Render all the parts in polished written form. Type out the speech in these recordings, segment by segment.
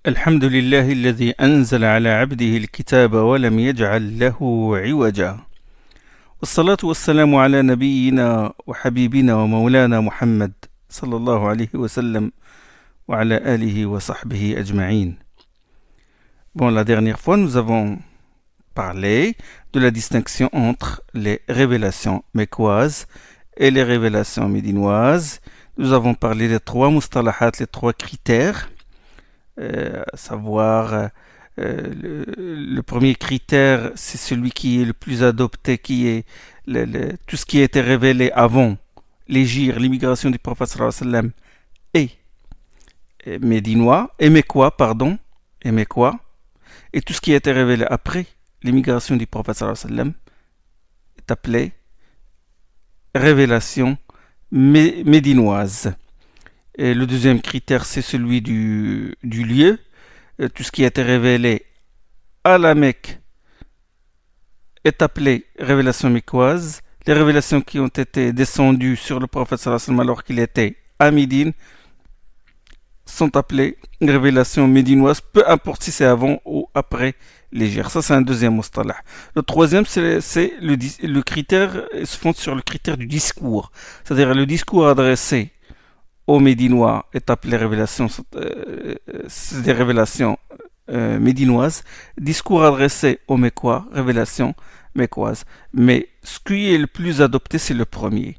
الحمد لله الذي أنزل على عبده الكتاب ولم يجعل له عوجا والصلاة والسلام على نبينا وحبيبنا ومولانا محمد صلى الله عليه وسلم وعلى آله وصحبه أجمعين. Bon, la dernière fois, nous avons parlé de la distinction entre les révélations mécoises et les révélations médinoises. Nous avons parlé des trois mustalahat, les trois critères, à savoir le premier critère, c'est celui qui est le plus adopté, qui est tout ce qui a été révélé avant l'hégire, l'immigration du prophète sallallahu alayhi wa sallam, et médinois, et mécois, et tout ce qui a été révélé après l'immigration du prophète sallallahu alayhi wa sallam est appelé révélation médinoise. Et le deuxième critère, c'est celui du lieu. Tout ce qui a été révélé à la Mecque est appelé révélation mécoise. Les révélations qui ont été descendues sur le prophète sallallahu alayhi wa sallam alors qu'il était à Médine sont appelées révélations médinoises, peu importe si c'est avant ou après l'hégire. Ça, c'est un deuxième mustalah. Le troisième, c'est le critère, il se fonde sur le critère du discours. C'est-à-dire le discours adressé aux Médinois est appelé révélation, c'est des révélations médinoises. Discours adressé aux Mécois, révélation mécoise. Mais ce qui est le plus adopté, c'est le premier.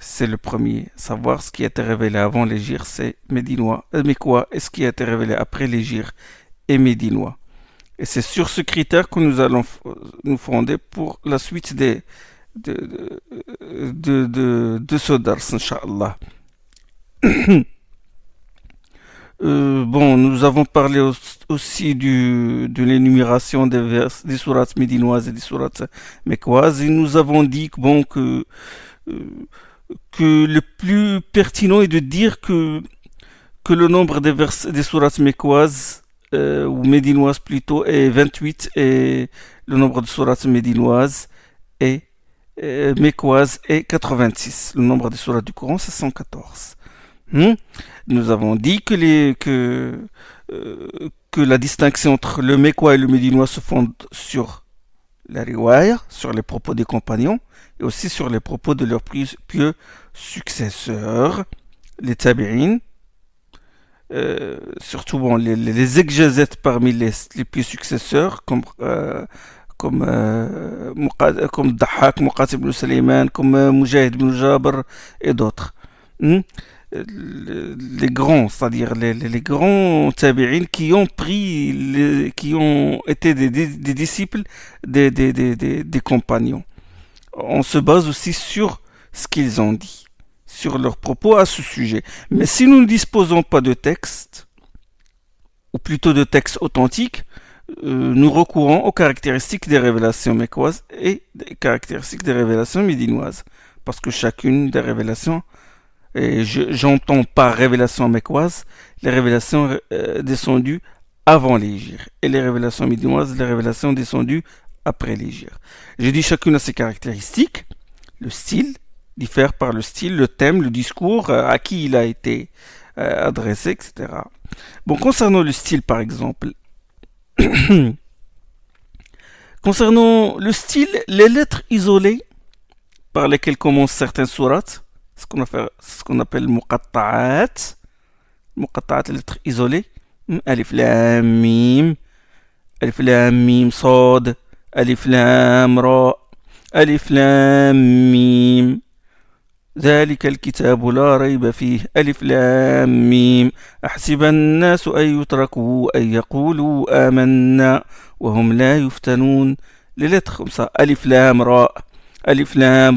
C'est le premier. Savoir ce qui a été révélé avant l'hégire, c'est médinois, mécois, et ce qui a été révélé après l'hégire est médinois. Et c'est sur ce critère que nous allons nous fonder pour la suite de ce dars, Inch'Allah. Bon, nous avons parlé aussi de l'énumération des sourates médinoises et des sourates mécoises, et nous avons dit que le plus pertinent est de dire que le nombre des sourates mécoises ou médinoises plutôt est 28 et le nombre de sourates médinoises est mécoises est 86. Le nombre des sourates du Coran, c'est 114. Nous avons dit que la distinction entre le mécois et le médinois se fonde sur la riwaya, sur les propos des compagnons, et aussi sur les propos de leurs pieux successeurs, les tabi'in, surtout bon, les exégètes parmi les pieux successeurs, comme Dahhak, Muqatil ibn Sulayman, comme Mujahid ibn Jabr et d'autres. Les grands, c'est-à-dire les grands tabi'in qui ont été des disciples des compagnons. On se base aussi sur ce qu'ils ont dit, sur leurs propos à ce sujet. Mais si nous ne disposons pas de texte, ou plutôt de textes authentiques, nous recourons aux caractéristiques des révélations mécoises et des caractéristiques des révélations médinoises. Parce que chacune des révélations, et j'entends par révélation mécoise les révélations descendues avant l'hégire, et les révélations médinoises, les révélations descendues après l'hégire. J'ai dit chacune a ses caractéristiques. Le style diffère par le style, le thème, le discours, à qui il a été adressé, etc. Bon, concernant le style par exemple, concernant le style, les lettres isolées par lesquelles commencent certaines sourates, ce qu'on appelle muqatta'at, les lettres isolées, alif lam mim sad, alif lam ra, alif lam mim, ذلك الكتاب لا ريب فيه ألف لام ميم أحسب الناس أن يتركوا أن يقولوا آمنا وهم لا يفتنون. Les lettres comme ça, ألف لام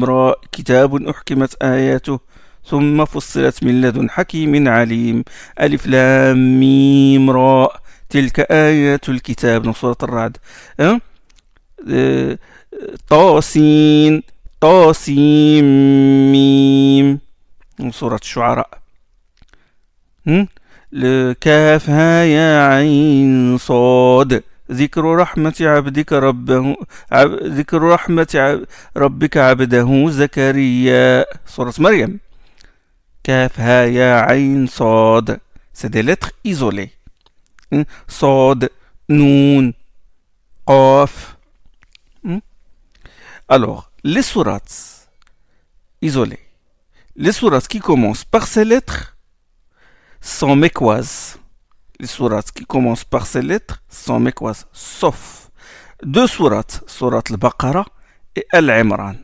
راء كتاب أحكمت آياته ثم فصلت من لدن حكيم عليم. ألف لام ميم راء تلك آيات الكتاب من سورة الرعد. طاسين ميم من سورة الشعراء. الكاف ها يا عين صاد ذكر رحمة ربك عبده زكريا سورة مريم. كاف ها يا عين صاد. C'est des lettres isolées. Sod, Noun, Qaf. Hmm? Alors, les sourates isolées, les sourates qui commencent par ces lettres sont mécoises. Les sourates qui commencent par ces lettres sont mécoises, sauf deux sourates, sourate al-Baqarah et Al-Imran.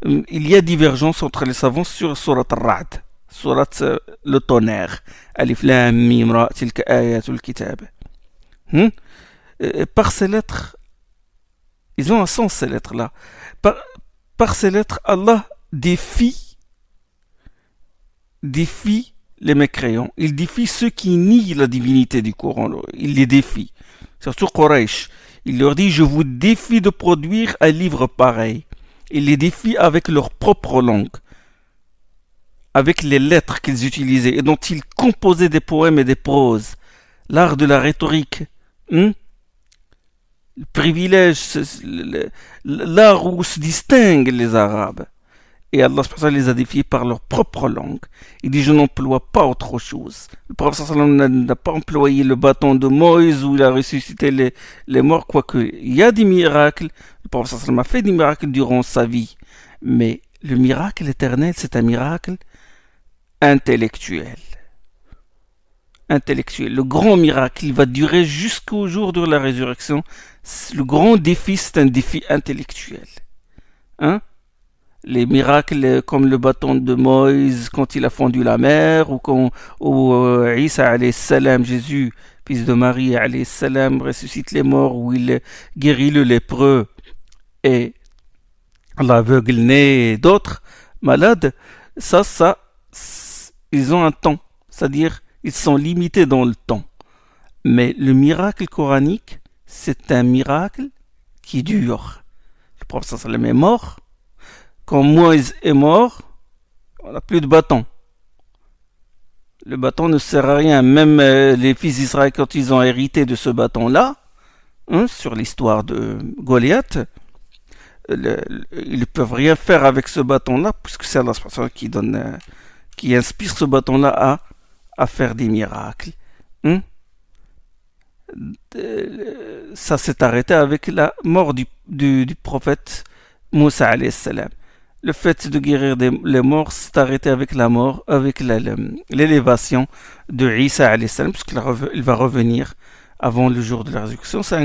Il y a divergence entre les savants sur sourate al-Ra'd, sourate le tonnerre, Alif Lam Mim Ra tilka ayatul kitab. Par ces lettres, ils ont un sens ces lettres-là. Par ces lettres, Allah défie les mécréants. Il défie ceux qui nient la divinité du Coran. Il les défie. Surtout Quraysh. Il leur dit, je vous défie de produire un livre pareil. Il les défie avec leur propre langue, avec les lettres qu'ils utilisaient et dont ils composaient des poèmes et des proses. L'art de la rhétorique. Le privilège, l'art où se distinguent les Arabes. Et Allah les a défiés par leur propre langue. Il dit, je n'emploie pas autre chose. Le prophète n'a pas employé le bâton de Moïse où il a ressuscité les morts, quoique il y a des miracles. Le prophète a fait des miracles durant sa vie. Mais le miracle éternel, c'est un miracle intellectuel. Le grand miracle, il va durer jusqu'au jour de la résurrection. Le grand défi, c'est un défi intellectuel. Les miracles comme le bâton de Moïse quand il a fondu la mer, ou quand Isa alayhi salam, Jésus, fils de Marie alayhi salam, ressuscite les morts, où il guérit le lépreux et l'aveugle-né et d'autres malades, ça, ils ont un temps, c'est-à-dire ils sont limités dans le temps. Mais le miracle coranique, c'est un miracle qui dure. Le prophète sallam est mort. Quand Moïse est mort, on n'a plus de bâton. Le bâton ne sert à rien. Même les fils d'Israël, quand ils ont hérité de ce bâton-là, sur l'histoire de Goliath, ils ne peuvent rien faire avec ce bâton-là, puisque c'est Allah qui inspire ce bâton-là à faire des miracles. Ça s'est arrêté avec la mort du prophète Moussa alayhi salam. Le fait de guérir les morts s'est arrêté avec la mort, avec l'élévation de Isa alayhi salam, puisqu'il va revenir avant le jour de la résurrection. C'est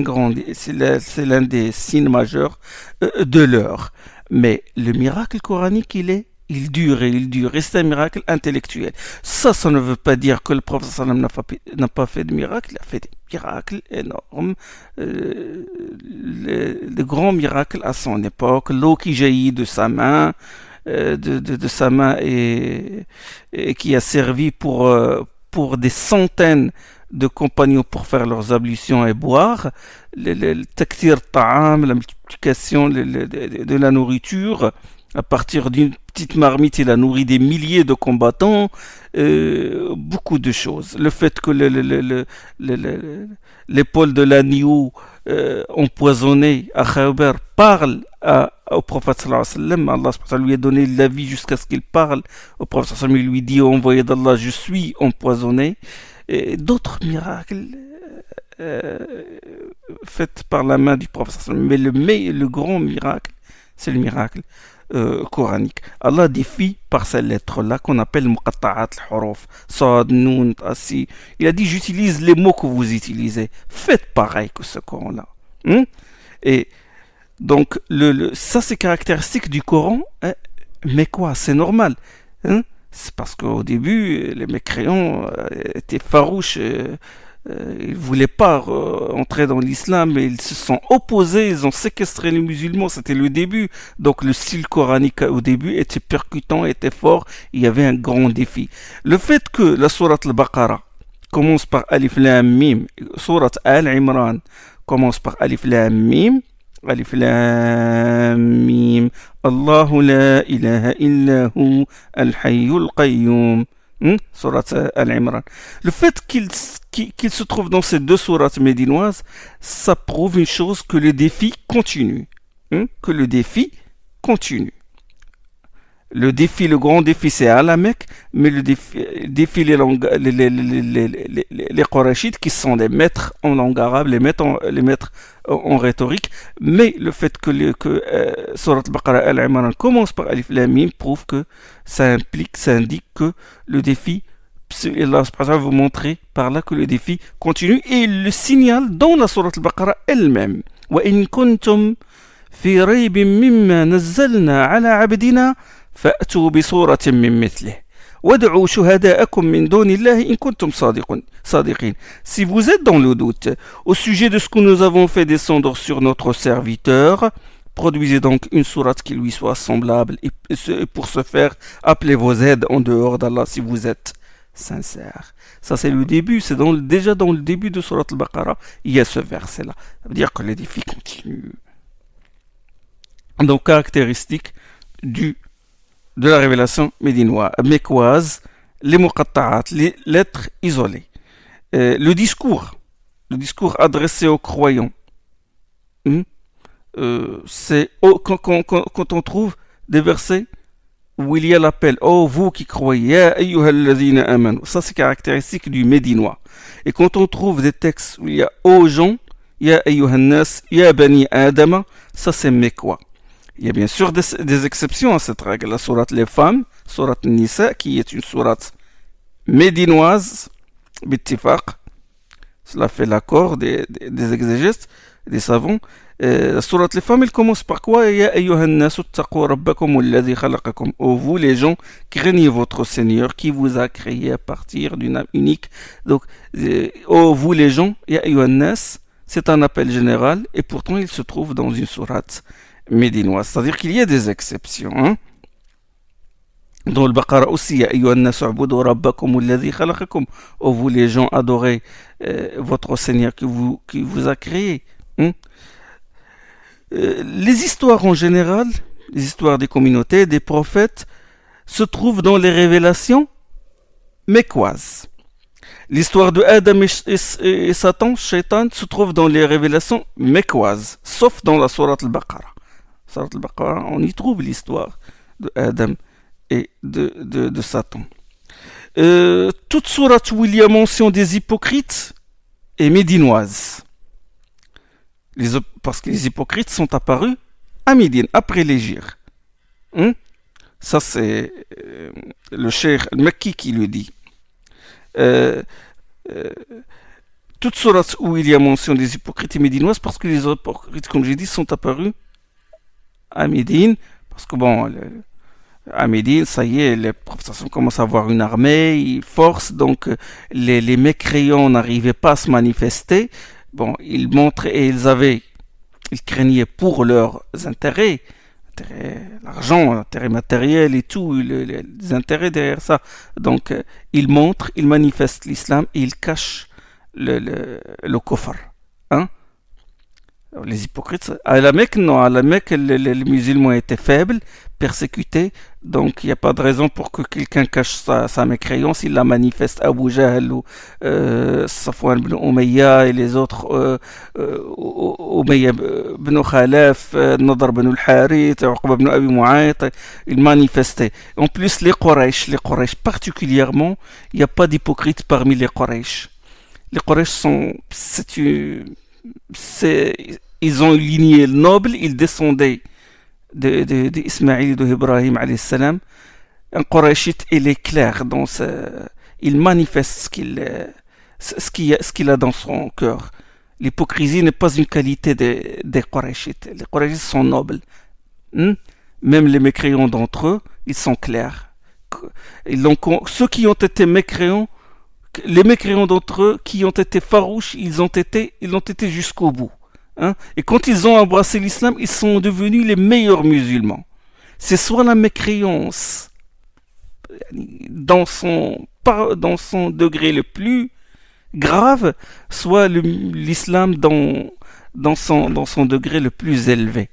l'un des signes majeurs de l'heure. Mais le miracle coranique, il dure, et c'est un miracle intellectuel. Ça ne veut pas dire que le prophète sallam n'a pas fait de miracle. Il a fait des miracles énormes, de grands miracles à son époque. L'eau qui jaillit de sa main, de sa main et qui a servi pour des centaines de compagnons pour faire leurs ablutions et boire. Le taktir ta'am, la multiplication de la nourriture. À partir d'une petite marmite, il a nourri des milliers de combattants, beaucoup de choses. Le fait que l'épaule de l'agneau empoisonné à Khaybar parle au prophète sallallahu alayhi wa sallam, Allah lui a donné la vie jusqu'à ce qu'il parle. Au prophète sallallahu alayhi wa sallam, il lui dit, envoyé d'Allah, je suis empoisonné. Et d'autres miracles faits par la main du prophète sallallahu alayhi wa sallam. Mais le grand miracle, c'est le miracle coranique. Allah défie par ces lettres-là qu'on appelle muqatta'at al-huruf, sad, noun, asi. Il a dit, j'utilise les mots que vous utilisez. Faites pareil que ce Coran-là. Et donc, ça c'est caractéristique du Coran. Mais quoi, c'est normal. C'est parce qu'au début, les mécréants étaient farouches. Ils ne voulaient pas entrer dans l'islam, mais ils se sont opposés, ils ont séquestré les musulmans, c'était le début. Donc le style coranique au début était percutant, était fort, il y avait un grand défi. Le fait que la sourate al-Baqarah commence par Alif Lam Mim, sourate Al-Imran commence par Alif Lam Mim, Alif Lam Mim, Allahu la ilaha illahu al-hayyul qayyum. Sourate Al-Imran. Le fait qu'il se trouve dans ces deux sourates médinoises, ça prouve une chose, que le défi continue. Que le défi continue. Le grand défi, c'est à la Mecque, mais le défi les Qurayshites, qui sont les maîtres en langue arabe, les maîtres en rhétorique. Mais le fait que Surat al-Baqarah al-Imran commence par Alif Lam Mim prouve que ça indique que le défi, Allah va vous montrer par là que le défi continue, et il le signale dans la Surat al-Baqarah elle-même. وَإِن كُنتُمْ في ريب مما نزلنا على عبدنا فأتوا بصورة من مثله وادعوا شهداءكم من دون الله إن كنتم صادقين. Si vous êtes dans le doute au sujet de ce que nous avons fait descendre sur notre serviteur, produisez donc une sourate qui lui soit semblable, et pour ce faire, appelez vos aides en dehors d'Allah si vous êtes sincères. Ça, c'est le début, déjà dans le début de Surat al-Baqarah, il y a ce verset-là. Ça veut dire que les défis continuent. Donc, caractéristique de la révélation mécoise, les muqatta'at, les lettres isolées. Le discours adressé aux croyants, c'est quand on trouve des versets où il y a l'appel, oh vous qui croyez, ya ayyuhalladhina amanu, ça c'est caractéristique du médinois. Et quand on trouve des textes où il y a oh gens, ya ayyuhannas, ya bani adama, ça c'est mécois. Il y a bien sûr des exceptions à cette règle. La sourate Les Femmes, sourate Nisa, qui est une sourate médinoise, bittifaq, cela fait l'accord des exégètes, des savants. La sourate Les Femmes, elle commence par quoi? Ya ayyuhan nasu ttaqu rabbakum alladhi khalaqakum. Oh vous les gens, craignez votre Seigneur qui vous a créé à partir d'une âme unique. Donc, oh vous les gens, ya ayyuhan nas, c'est un appel général, et pourtant il se trouve dans une sourate médinoise, c'est-à-dire qu'il y a des exceptions. Hein? Dans le Baqarah aussi, ya ayyuhan nasu u'budu rabbakum alladhi khalaqakum. Oh vous les gens, adorez votre Seigneur qui vous a créé. Hein? Les histoires en général, les histoires des communautés, des prophètes, se trouvent dans les révélations mécoises. L'histoire de Adam et Satan, Shaitan, se trouve dans les révélations mécoises, sauf dans la sourate al-Baqarah. Surat al-Baqarah, on y trouve l'histoire de Adam et de Satan. Toute sourate où il y a mention des hypocrites est médinoise. Parce que les hypocrites sont apparus à Médine, après l'Hégire. Ça, c'est le cheikh al-Makki qui le dit. Toute sourate où il y a mention des hypocrites est médinoise, parce que les hypocrites, comme j'ai dit, sont apparus à Médine, parce que bon, à Médine, ça y est, les prophètes commencent à avoir une armée, ils forcent, donc les mécréants n'arrivaient pas à se manifester. Bon, ils montraient et ils craignaient pour leurs intérêts, l'argent, intérêt matériel et tout, les intérêts derrière ça. Donc, ils montrent, ils manifestent l'islam et ils cachent le kofar. Hein? Les hypocrites, à la Mecque, non, à la Mecque, les musulmans étaient faibles, persécutés, donc il n'y a pas de raison pour que quelqu'un cache sa mécréance. Il la manifeste. Abu Jahl ou Safwan ibn Umayya et les autres, Umayya ibn Khalaf, Nadr ibn al-Harith, Uqba ibn Abi Mu'ayt, ils manifestaient. En plus, les Quraysh particulièrement, il n'y a pas d'hypocrites parmi les Quraysh. Les Quraysh ils ont une lignée noble, ils descendaient d'Ismaïl et d'Ibrahim alayhi salam. Un Qurayshite, il est clair il manifeste ce qu'il a dans son cœur. L'hypocrisie n'est pas une qualité des Qurayshites. Les Qurayshites sont nobles. Même les mécréants d'entre eux, ils sont clairs. Ceux qui ont été mécréants, les mécréants d'entre eux qui ont été farouches, ils ont été jusqu'au bout. Hein? Et quand ils ont embrassé l'islam, ils sont devenus les meilleurs musulmans. C'est soit la mécréance dans son degré le plus grave, soit l'islam dans son degré le plus élevé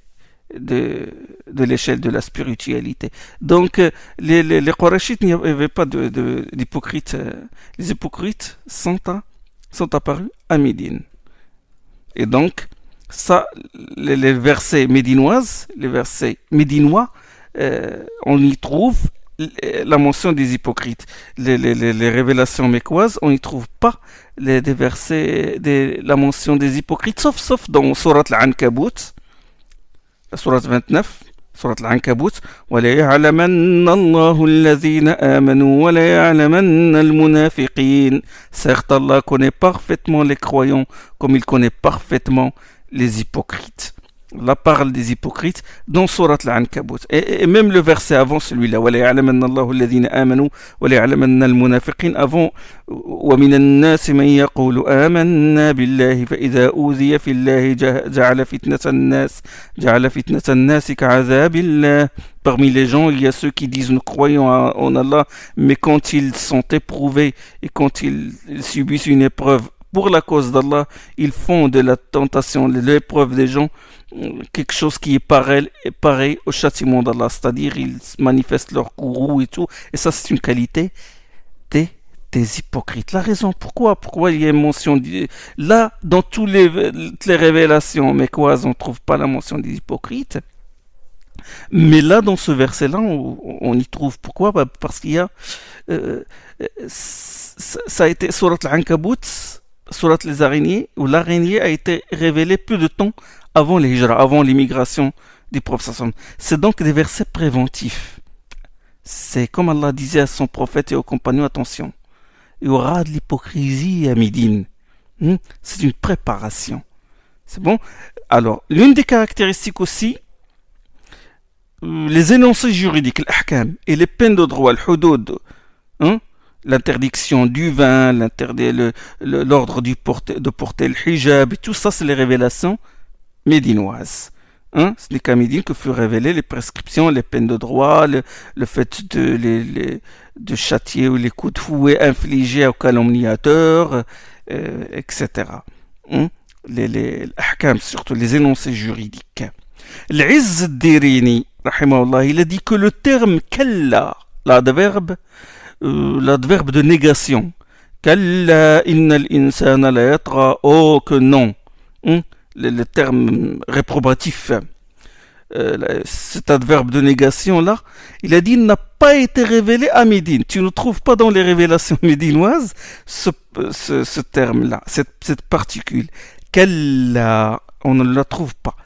de l'échelle de la spiritualité. Donc les Qurayshites, il n'y avait pas d'hypocrites. Les hypocrites sont apparus à Médine. Et donc ça, les versets médinois on y trouve la mention des hypocrites. Les révélations mécoises, on n'y trouve pas des versets, la mention des hypocrites, sauf dans Surat Al-Ankabut, la Surat 29, Surat Al-Ankabut, وَلَيَعْلَمَنَّ اللَّهُ الَّذِينَ آمَنُوا وَلَيَعْلَمَنَّ الْمُنَافِقِينَ. Certes, Allah connaît parfaitement les croyants comme il connaît parfaitement les hypocrites. Allah parle des hypocrites dans Surat Al-Ankabut. Et même le verset avant celui-là, وَلَيَعْلَمَنَّ اللَّهُ الَّذِينَ آمَنُوا وَلَيَعْلَمَنَّ الْمُنَافِقِينَ. Avant, وَمِنَ النَّاسِ مَن يَقُولُ آمَنَّا بِاللَّهِ فَإِذَا أُوذِيَ فِي اللَّهِ جَعَلَ فِتْنَةَ النَّاسِ كَعَذَابِ اللَّهِ. Parmi les gens, il y a ceux qui disent nous croyons en Allah, mais quand ils sont éprouvés et quand ils subissent une épreuve pour la cause d'Allah, ils font de la tentation, de l'épreuve des gens, quelque chose qui est pareil au châtiment d'Allah, c'est-à-dire ils manifestent leur courroux et tout, et ça c'est une qualité des hypocrites. La raison pourquoi il y a une mention là dans toutes les révélations mécoises on ne trouve pas la mention des hypocrites, mais là dans ce verset là on y trouve. Pourquoi? Parce qu'il y a ça a été Surat Al-Ankabut, Surat les araignées, où l'araignée a été révélée peu de temps avant l'hijra, avant l'immigration du prophète. C'est donc des versets préventifs. C'est comme Allah disait à son prophète et aux compagnons, attention, il y aura de l'hypocrisie à Médine. C'est une préparation. C'est bon? Alors, l'une des caractéristiques aussi, les énoncés juridiques, l'ahkam, et les peines de droit, le hudud, l'interdiction du vin, l'ordre de porter le hijab, et tout ça, c'est les révélations médinoises. Ce n'est qu'à Médine que furent révélées les prescriptions, les peines de droit, le fait de châtier ou les coups de fouet infligés aux calomniateurs, etc. Les ahkam, surtout les énoncés juridiques. L'Izz ad-Dirini, rahimahullah, il a dit que le terme kalla, l'adverbe de négation, kalla innal insana la yatra, oh que non, le terme réprobatif, cet adverbe de négation là, il a dit n'a pas été révélé à Médine. Tu ne trouves pas dans les révélations médinoises ce terme là, cette particule kalla, on ne la trouve pas.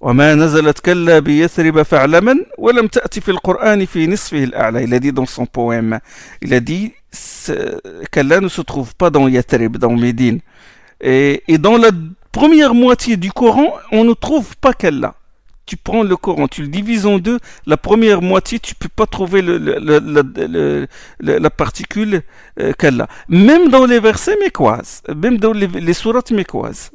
وما نزلت كلا بيثرب فاعلما ولم تأتي في القرآن في نصفه الأعلى. Il a dit dans son poème, il a dit Kalla ne se trouve pas dans Yathrib, dans Médine, et dans la première moitié du Coran on ne trouve pas Kalla. Tu prends le Coran, tu le divises en deux, la première moitié tu peux pas trouver la particule Kalla, même dans les versets mécoises, même dans les sourates mécoises.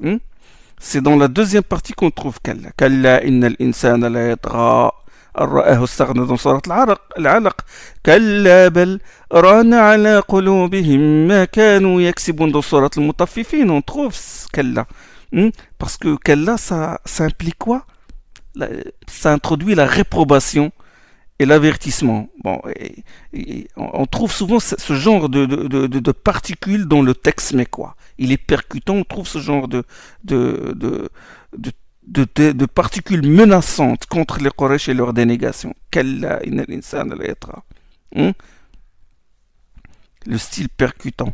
C'est dans la deuxième partie qu'on trouve Kalla. Kalla innal insana la yatra ar-ra'ahu istaghna dans surat al-Alaq. Kalla bal rana ala qulubihim ma kanu yaksibun dans surat al-Mutaffifin. On trouve Kalla. Parce que Kalla, ça implique quoi? Ça introduit la réprobation et l'avertissement. Bon, on trouve souvent ce genre de particules dans le texte mécois. Il est percutant, on trouve ce genre de particules menaçantes contre les Quraysh et leur dénégation. Kalla innal insana la yatra. Le style percutant.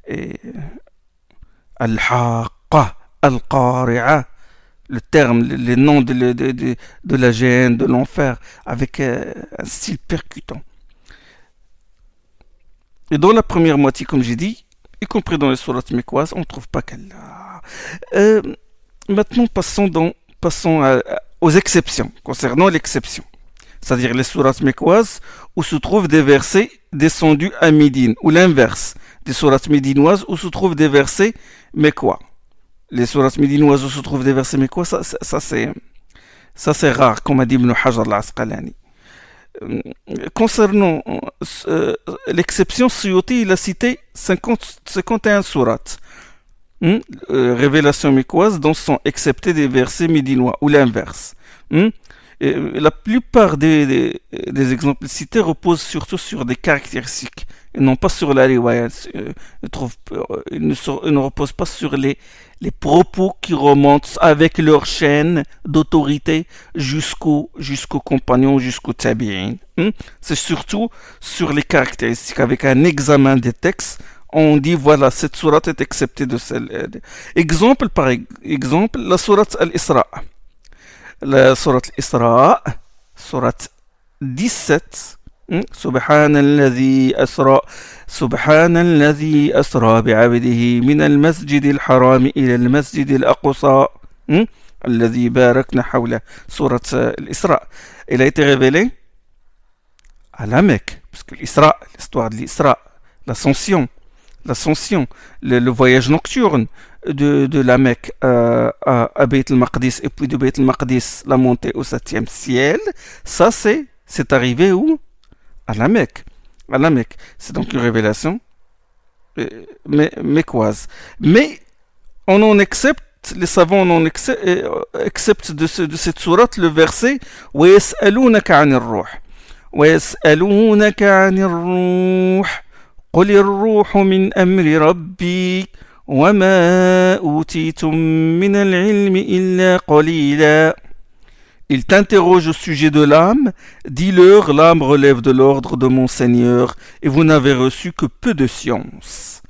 Et Al-Haqqa, Al-Qari'a, le terme, les noms de la géhenne, de l'enfer, avec un style percutant. Et dans la première moitié, comme j'ai dit, y compris dans les sourates mécoises, on ne trouve pas Kalla. Maintenant, passons aux exceptions, concernant l'exception. C'est-à-dire les sourates mécoises où se trouvent des versets descendus à Médine, ou l'inverse, des sourates médinoises où se trouvent des versets mécois. Les sourates médinoises où se trouvent des versets mécois, ça c'est rare, comme a dit Ibn Hajar al-Asqalani. Concernant l'exception, Suyuti il a cité 51 sourates, révélations mécoises dont sont exceptés des versets médinois, ou l'inverse. La plupart des exemples cités reposent surtout sur des caractéristiques et non pas sur la riwaya. Ils ne reposent pas sur les propos qui remontent avec leur chaîne d'autorité jusqu'aux compagnons, jusqu'aux tabi'in. C'est surtout sur les caractéristiques. Avec un examen des textes, on dit voilà, cette sourate est acceptée de celle. Exemple par exemple, la sourate Al-Isra. La sourate Al-Isra, sourate 17. سبحان الذي أسرى سبحان الذي أسرى بعبده من المسجد الحرام إلى المسجد الأقصى الذي باركنا حوله. Sourate l'Isra. Elle a été révélée à la Mecque, parce que l'Isra, l'histoire de l'Isra, l'ascension, le voyage nocturne de la Mecque à Beit al-Maqdis, et puis de Beit al-Maqdis, la montée au 7e ciel, ça c'est arrivé où? À la Mecque. À la Mecque. C'est donc une révélation mécoise. Mais on en accepte, les savants en acceptent de cette sourate le verset وَيَسْأَلُونَكَ عَنِ الرُّوحِ وَيَسْأَلُونَكَ عَنِ الرُّوحِ قُلِ الرُّوحُ مِنْ أَمْرِ رَبِّي وَمَا أُوتِيتُم مِّنَ الْعِلْمِ إِلَّا قَلِيلًا. Il t'interroge au sujet de l'âme, dis-leur, l'âme relève de l'ordre de mon Seigneur, et vous n'avez reçu que peu de science.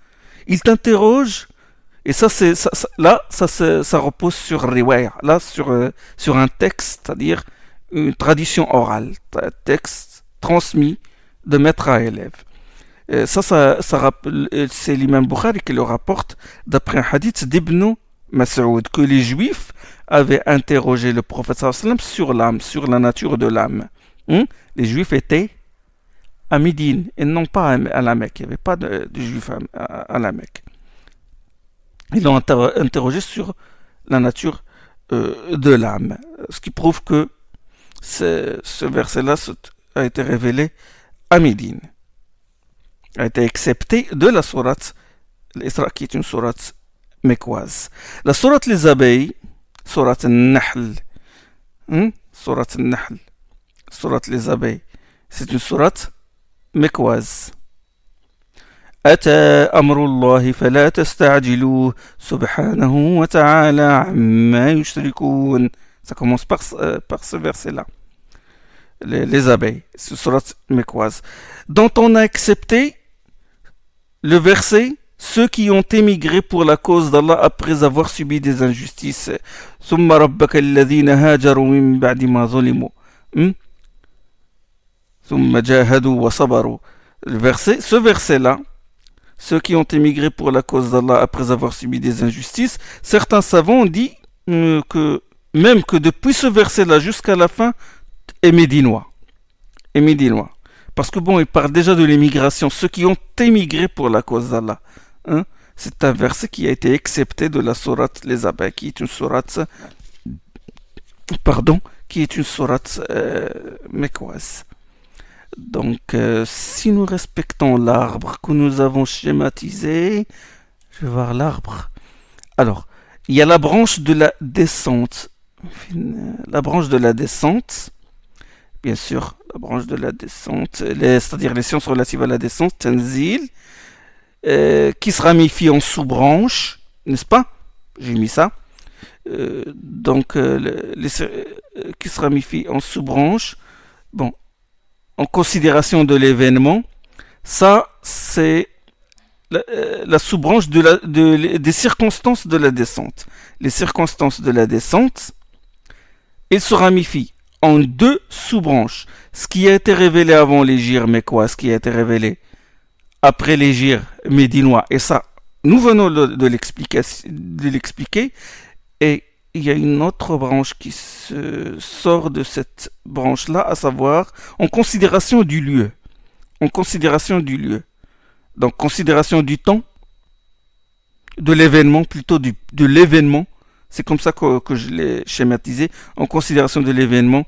Il t'interroge, et ça repose sur riwaya, là sur un texte, c'est-à-dire une tradition orale, un texte transmis de maître à élève. C'est l'imam Bukhari qui le rapporte d'après un hadith d'Ibn Mas'ud, que les Juifs avaient interrogé le prophète sallam sur l'âme, sur la nature de l'âme. Les Juifs étaient à Médine et non pas à la Mecque. Il n'y avait pas de Juifs à la Mecque. Ils l'ont interrogé sur la nature de l'âme. Ce qui prouve que ce verset-là a été révélé à Médine. A été accepté de la sourate l'Isra, qui est une sourate mécoise. La sourate les abeilles, sourate Al-Nahl, sourate Al-Nahl, sourate les abeilles, c'est une sourate mécoise. أتى أمر الله فلا تستعجلوه سبحانه وتعالى عما يشركون. Ça commence par ce verset-là. Les abeilles, c'est une sourate mécoise, dont on a accepté le verset ceux qui ont émigré pour la cause d'Allah après avoir subi des injustices. ثم ربك الذين هاجروا من بعد ما ظلموا ثم جاهدوا وصبروا. Ce verset-là, ceux qui ont émigré pour la cause d'Allah après avoir subi des injustices, certains savants ont dit que même que depuis ce verset-là jusqu'à la fin est médinois. Parce que bon, il parle déjà de l'émigration, ceux qui ont émigré pour la cause d'Allah. C'est un verset qui a été accepté de la sourate les abeilles, qui est une sourate mécoise. Donc, si nous respectons l'arbre que nous avons schématisé, je vais voir l'arbre. Alors, il y a la branche de la descente. La branche de la descente, bien sûr, la branche de la descente, c'est-à-dire les sciences relatives à la descente, Tanzil, qui se ramifie en sous-branches, n'est-ce pas? J'ai mis ça. Qui se ramifie en sous-branches. Bon, en considération de l'événement, ça c'est la sous-branche des circonstances de la descente. Les circonstances de la descente, elles se ramifient en deux sous-branches. Ce qui a été révélé avant l'hégire mécois, ce qui a été révélé après l'hégire médinois, et ça, nous venons de l'expliquer, et il y a une autre branche qui sort de cette branche-là, à savoir en considération du lieu. Donc, considération du temps, de l'événement, plutôt de l'événement. C'est comme ça que je l'ai schématisé, en considération de l'événement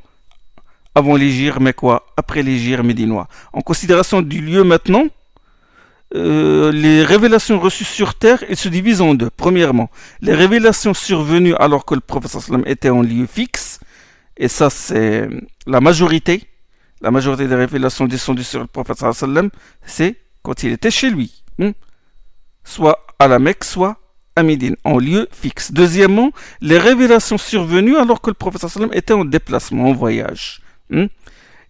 avant l'hégire mécois, après l'hégire médinois. En considération du lieu maintenant, les révélations reçues sur terre, elles se divisent en deux. Premièrement, les révélations survenues alors que le prophète sallam était en lieu fixe, et ça c'est la majorité des révélations descendues sur le prophète sallallahu alayhi wa sallam, c'est quand il était chez lui, soit à la Mecque, soit à Médine, en lieu fixe. Deuxièmement, les révélations survenues alors que le prophète sallallahu alayhi wa sallam était en déplacement, en voyage.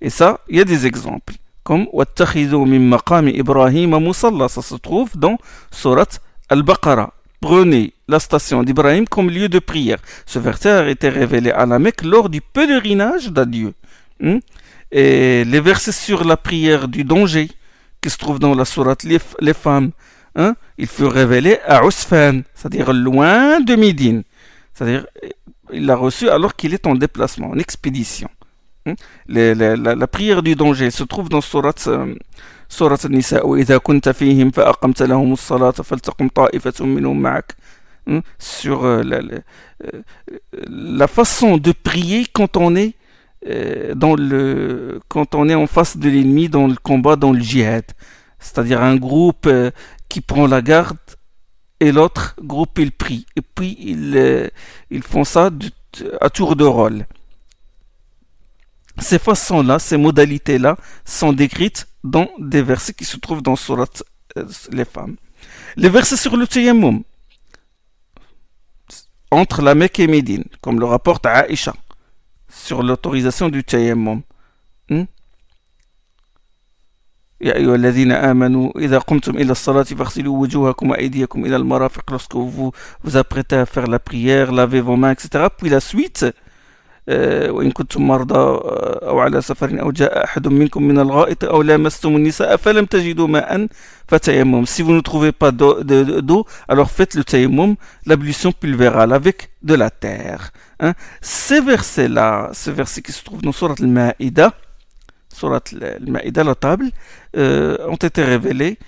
Et ça, il y a des exemples, comme وَاتَّخِذُوا مِن مَّقَامِ إِبْرَاهِيمَ مُصَلَّى, ça se trouve dans Surat Al-Baqarah. Prenez la station d'Ibrahim comme lieu de prière. Ce verset a été révélé à la Mecque lors du pèlerinage d'adieu. Et les versets sur la prière du danger, qui se trouve dans la sourate Les femmes, il fut révélé à Usfan, c'est-à-dire loin de Médine. C'est-à-dire, il l'a reçu alors qu'il est en déplacement, en expédition. La prière du danger se trouve dans سورة النساء وإذا كنت فيهم فأقمت لهم الصلاة فلتقم طائفة منهم معك. Sur la façon de prier quand on est quand on est en face de l'ennemi dans le combat, dans le djihad. C'est-à-dire un groupe qui prend la garde et l'autre groupe il prie. Et puis ils font ça à tour de rôle. Ces façons-là, ces modalités-là sont décrites dans des versets qui se trouvent dans Surat les femmes. Les versets sur le tayammum, entre la Mecque et Médine, comme le rapporte Aïcha, sur l'autorisation du tayammum. يا أيها الذين آمنوا إذا قمتم إلى الصلاة فاغسلوا وجوهكم وأيديكم إلى المرافق. Lorsque vous vous apprêtez à faire la prière, lavez vos mains, etc. Puis la suite, وإن كنتم مرضى أو على سفر أو جاء أحد منكم من الغائط أو لامستم النساء فلم تجدوا ماء فتيمم. Si vous ne trouvez pas d'eau, alors faites le tayammum, l'ablution pulvérale avec de la terre. Ces versets-là, ces versets qui se trouvent dans Surat Al-Ma'ida, la table, ont été révélés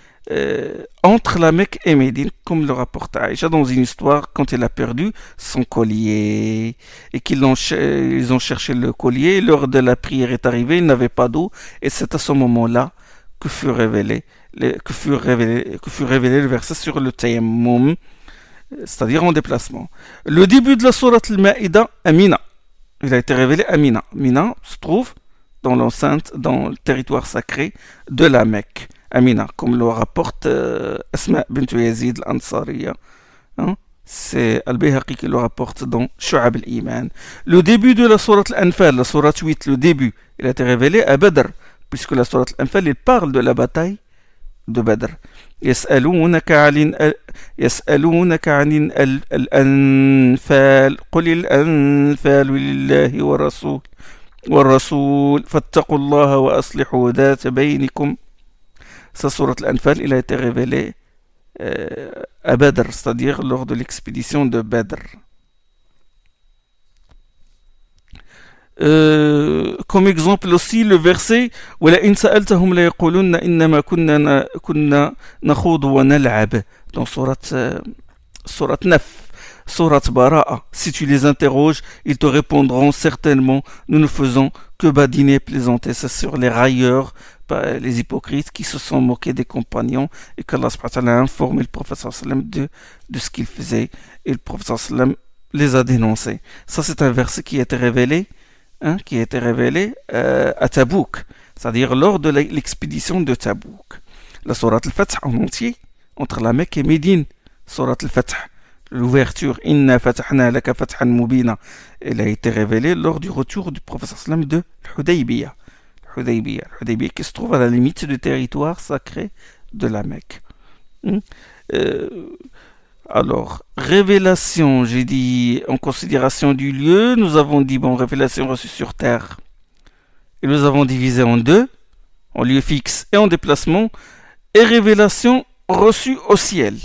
entre la Mecque et Médine, comme le rapporte Aïcha dans une histoire quand elle a perdu son collier et qu'ils ont cherché le collier. L'heure de la prière est arrivée, ils n'avaient pas d'eau, et c'est à ce moment-là que fut révélé le verset sur le tayammum, c'est-à-dire en déplacement. Le début de la sourate Al-Ma'ida, Amina, il a été révélé à Mina. Mina se trouve dans l'enceinte, dans le territoire sacré de la Mecque. Amina, comme le rapporte Asma bint Yazid al-Ansariya. C'est Al-Bayhaqi qui le rapporte dans Shu'ab al-Iman. Le début de la sourate Al-Anfal, la sourate 8, le début, il a été révélé à Badr, puisque la sourate Al-Anfal, il parle de la bataille de Badr. يسألونك عن الأنفال قل الأنفال لله والرسول فاتقوا الله وأصلحوا ذات بينكم. Sa sourate Al-Anfal, il a été révélé à Badr, c'est-à-dire lors de l'expédition de Badr. Comme exemple aussi le verset وَلَئِنْ سَأَلْتَهُمْ لَيَقُولُنَّ إِنَّمَا كُنَّا نَخُوضُ وَنَلْعَبُ dans sourate 9. Sourate Bara'a, si tu les interroges, ils te répondront certainement nous ne faisons que badiner et plaisanter. C'est sur les railleurs, les hypocrites qui se sont moqués des compagnons et qu'Allah a informé le prophète de ce qu'ils faisaient et le prophète les a dénoncés. Ça c'est un verset qui a été révélé à Tabouk, c'est-à-dire lors de l'expédition de Tabouk. La sourate Al-Fath en entier, entre la Mecque et Médine, sourate Al-Fath, l'ouverture Inna fatahna laka fathan mubina, elle a été révélée lors du retour du prophète de Hudaybiyah. Hudaybiyah qui se trouve à la limite du territoire sacré de la Mecque. Alors, révélation, j'ai dit en considération du lieu, nous avons dit révélation reçue sur terre. Et nous avons divisé en deux, en lieu fixe et en déplacement, et révélation reçue au ciel.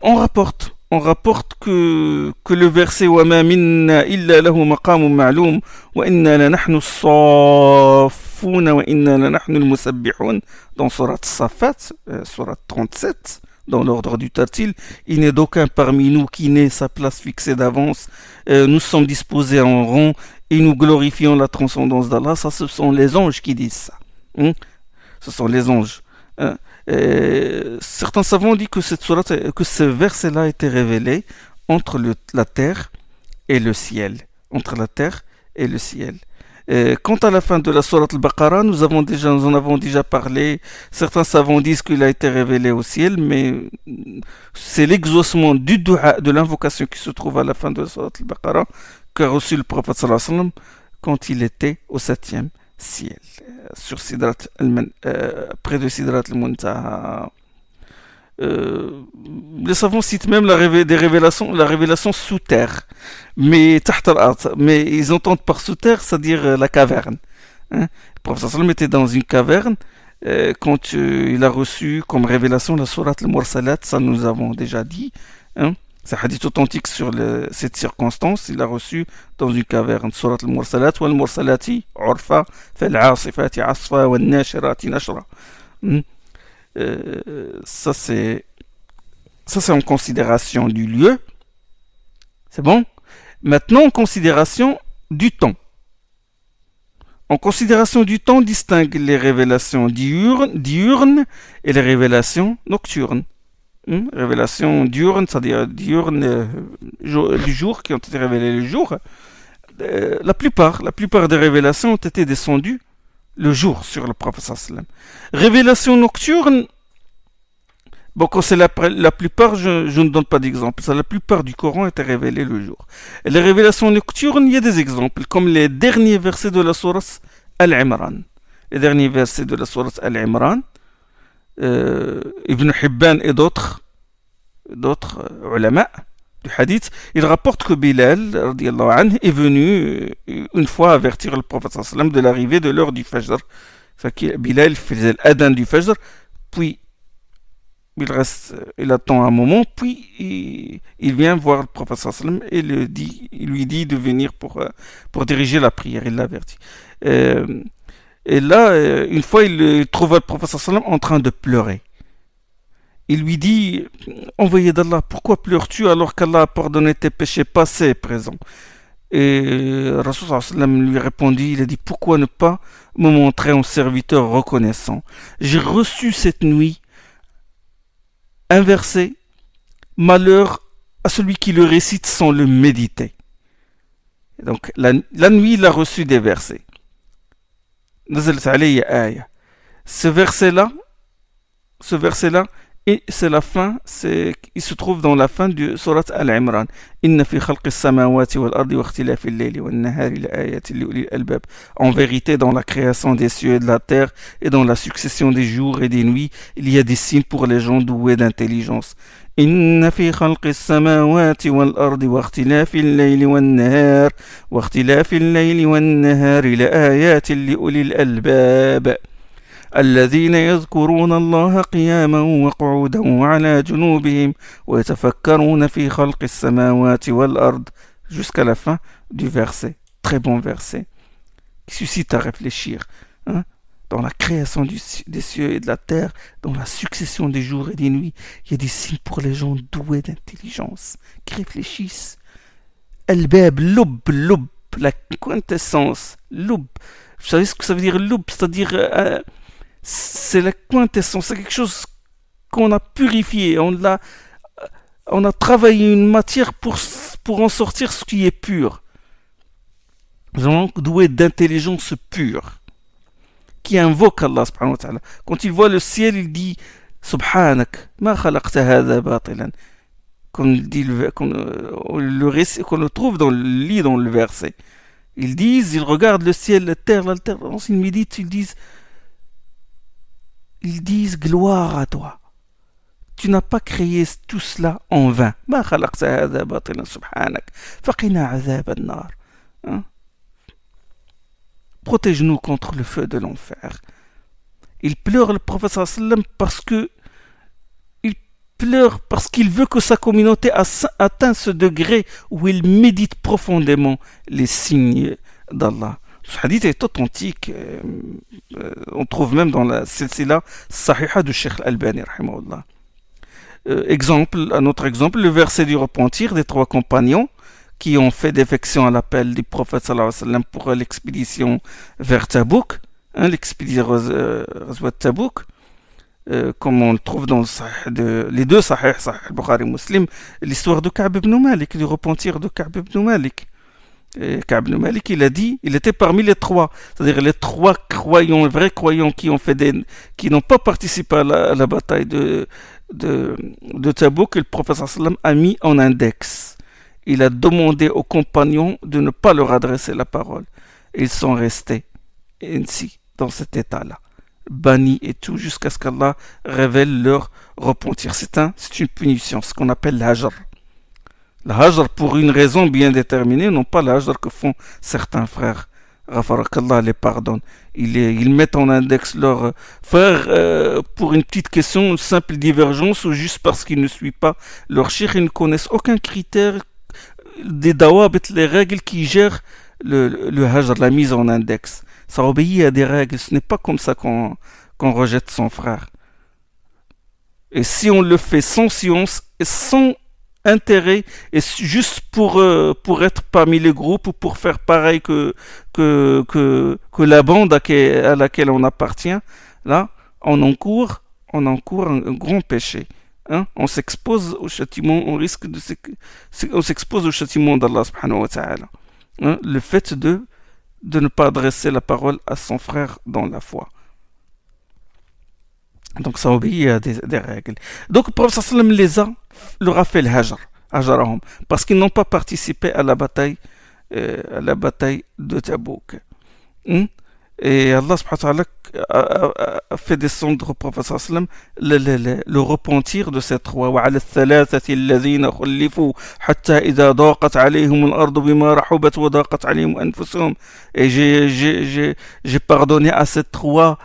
On rapporte que le verset وَمَا مِنَّا إِلَّا لَهُ مَقَامٌ مَعْلُومٌ وَإِنَّا لَنَحْنُ الصَّافُّونَ وَإِنَّا لَنَحْنُ الْمُسَبِّحُونَ dans Surat Safat, Surat 37, dans l'ordre du Tartil, il n'est d'aucun parmi nous qui n'ait sa place fixée d'avance. Nous sommes disposés en rang et nous glorifions la transcendance d'Allah. Ça, ce sont les anges qui disent ça. Ce sont les anges. Certains savants disent que ce verset-là a été révélé entre la terre et le ciel. Entre la terre et le ciel. Quant à la fin de la sourate Al-Baqarah, nous en avons déjà parlé. Certains savants disent qu'il a été révélé au ciel, mais c'est l'exaucement du dua, de l'invocation qui se trouve à la fin de la sourate Al-Baqarah, qu'a reçu le prophète sallallahu alayhi wa sallam quand il était au 7e ciel, sur près de Sidrat al-Muntaha. Les savants citent même la révélation sous terre, mais ils entendent par sous terre, c'est-à-dire la caverne. Hein? Le prophète sallam était dans une caverne quand il a reçu comme révélation la sourate al-Mursalat, ça nous avons déjà dit. Hein? C'est un hadith authentique sur cette circonstance. Il a reçu dans une caverne sourate al-Mursalat wal mursalati urfa fal asifati asfa wal nashirati nashra. Ça c'est en considération du lieu. C'est bon? Maintenant, en considération du temps. En considération du temps, on distingue les révélations diurnes et les révélations nocturnes. Révélations diurnes, c'est-à-dire diurnes du jour, qui ont été révélées le jour. La plupart des révélations ont été descendues le jour sur le prophète sallam. Révélation nocturne, bon, quand c'est la plupart, je ne donne pas d'exemple. La plupart du Coran était révélé le jour. Et les révélations nocturnes, il y a des exemples, comme les derniers versets de la sourate Al-Imran. Les derniers versets de la sourate Al-Imran, Ibn Hibban et d'autres ulama du hadith, ils rapportent que Bilal est venu une fois avertir le prophète sallam de l'arrivée de l'heure du Fajr. Bilal faisait l'adhan du Fajr, puis il attend un moment, puis il vient voir le prophète sallam et il lui dit de venir pour diriger la prière. Il l'avertit. Et là, une fois, il trouve le prophète sallam en train de pleurer. Il lui dit, envoyé d'Allah, pourquoi pleures-tu alors qu'Allah a pardonné tes péchés passés et présents? Et Rasul sallam lui répondit, il a dit, pourquoi ne pas me montrer un serviteur reconnaissant? J'ai reçu cette nuit un verset, malheur à celui qui le récite sans le méditer. Et donc la nuit, il a reçu des versets. Ce verset-là, et c'est la fin, il se trouve dans la fin du sourate Al-Imran. Inna fi khalqis samawati wal ardi wa ikhtilafil layli wan nahari la ayatin li ulil albab. En vérité, dans la création des cieux et de la terre et dans la succession des jours et des nuits, il y a des signes pour les gens doués d'intelligence. Inna fi khalqis samawati wal ardi wa ikhtilafil layli wan nahar wa ikhtilafil layli wan nahari la ayatin li ulil albab. الذين يذكرون الله قياما وقعودا وعلى جنوبهم ويتفكرون في خلق السماوات والأرض jusqu'à la fin du verset. Très bon verset qui suscite à réfléchir. Hein? Dans la création des cieux et de la terre, dans la succession des jours et des nuits, il y a des signes pour les gens doués d'intelligence qui réfléchissent. Al-Bab, Lub, la quintessence. Lub. Vous savez ce que ça veut dire Lub? C'est-à-dire... c'est la quintessence, c'est quelque chose qu'on a purifié, on a travaillé une matière pour en sortir ce qui est pur. Vraiment doué d'intelligence pure, qui invoque Allah subhanahu wa ta'ala. Quand il voit le ciel, il dit Subhanak, ma khalaqta hadha batilan. Qu'on le trouve dans le verset. Ils regardent le ciel, la terre, l'alternance, ils méditent, ils disent gloire à toi. Tu n'as pas créé tout cela en vain. Protège-nous contre le feu de l'enfer. Il pleure le prophète sallam parce qu'il veut que sa communauté atteigne ce degré où il médite profondément les signes d'Allah. Ce hadith est authentique. On trouve même dans la silsila sahiha de Cheikh Al-Albani rahimahullah. Un autre exemple, le verset du repentir des 3 compagnons qui ont fait défection à l'appel du prophète sallallahu alayhi wa sallam pour l'expédition vers Tabouk, l'expédition Ghazwat Tabouk. comme on le trouve dans les deux Sahih, Sahih Bukhari Muslim, l'histoire de Ka'b ibn Malik, du repentir de Ka'b ibn Malik. Et Ka'b ibn Malik, il a dit, il était parmi les trois, c'est-à-dire les trois croyants, vrais croyants qui n'ont pas participé à la bataille de Tabouk, que le prophète sallam a mis en index. Il a demandé aux compagnons de ne pas leur adresser la parole. Ils sont restés ainsi, dans cet état-là, bannis et tout, jusqu'à ce qu'Allah révèle leur repentir. C'est une punition, ce qu'on appelle l'hajr. Le hajr, pour une raison bien déterminée, non pas le hajr que font certains frères. Qu'Allah les pardonne. Ils mettent en index leurs frères pour une petite question, une simple divergence, ou juste parce qu'ils ne suivent pas leur cheikh, ils ne connaissent aucun critère des dawabit, les règles qui gèrent le hajr, la mise en index. Ça obéit à des règles, ce n'est pas comme ça qu'on rejette son frère. Et si on le fait sans science et sans intérêt, et juste pour être parmi les groupes ou pour faire pareil que la bande à laquelle on appartient, là, on encourt un grand péché. Hein? On s'expose au châtiment, on s'expose au châtiment d'Allah subhanahu wa ta'ala. Hein? Le fait de ne pas adresser la parole à son frère dans la foi. Donc ça obéit à des règles. Donc le prophète sallam leur a fait le hajr, parce qu'ils n'ont pas participé à la bataille de Tabouk. Et Allah subhanahu wa ta'ala a fait descendre au prophète sallam le repentir de ces trois. وعلى الثلاثة الذين خلفوا حتى إذا ضاقت عليهم الأرض بما رحبت وضاقت عليهم أنفسهم. Et j'ai pardonné à ces trois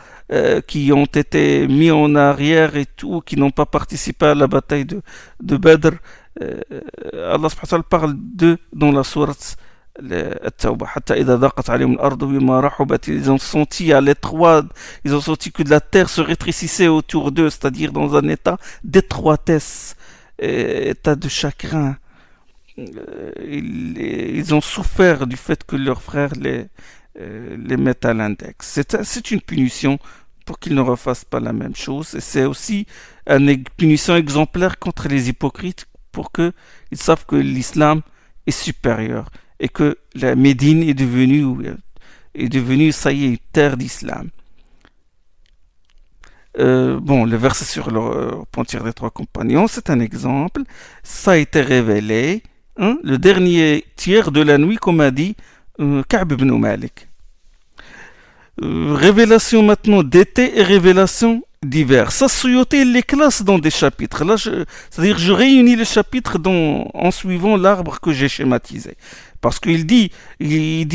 qui ont été mis en arrière et tout, qui n'ont pas participé à la bataille de Badr. Allah subhanahu wa ta'ala parle d'eux dans la sourate At-Tawbah. Hatta idha daqat alayhim al-ardu bima rahubat. Ils ont senti à l'étroit, ils ont senti que la terre se rétrécissait autour d'eux, c'est-à-dire dans un état d'étroitesse, état de chagrin. Ils ont souffert du fait que leurs frères les mettent à l'index. C'est une punition pour qu'ils ne refassent pas la même chose. Et c'est aussi une punition exemplaire contre les hypocrites pour qu'ils savent que l'islam est supérieur et que la Médine est devenue, ça y est, une terre d'islam. Le verset sur le repentir des trois compagnons, c'est un exemple. Ça a été révélé, le dernier tiers de la nuit, comme a dit Ka'b ibn Malik. Révélation maintenant d'été et révélation d'hiver. Ça, Suyuti les classe dans des chapitres. Là, c'est-à-dire, je réunis les chapitres en suivant l'arbre que j'ai schématisé. Parce qu'il dit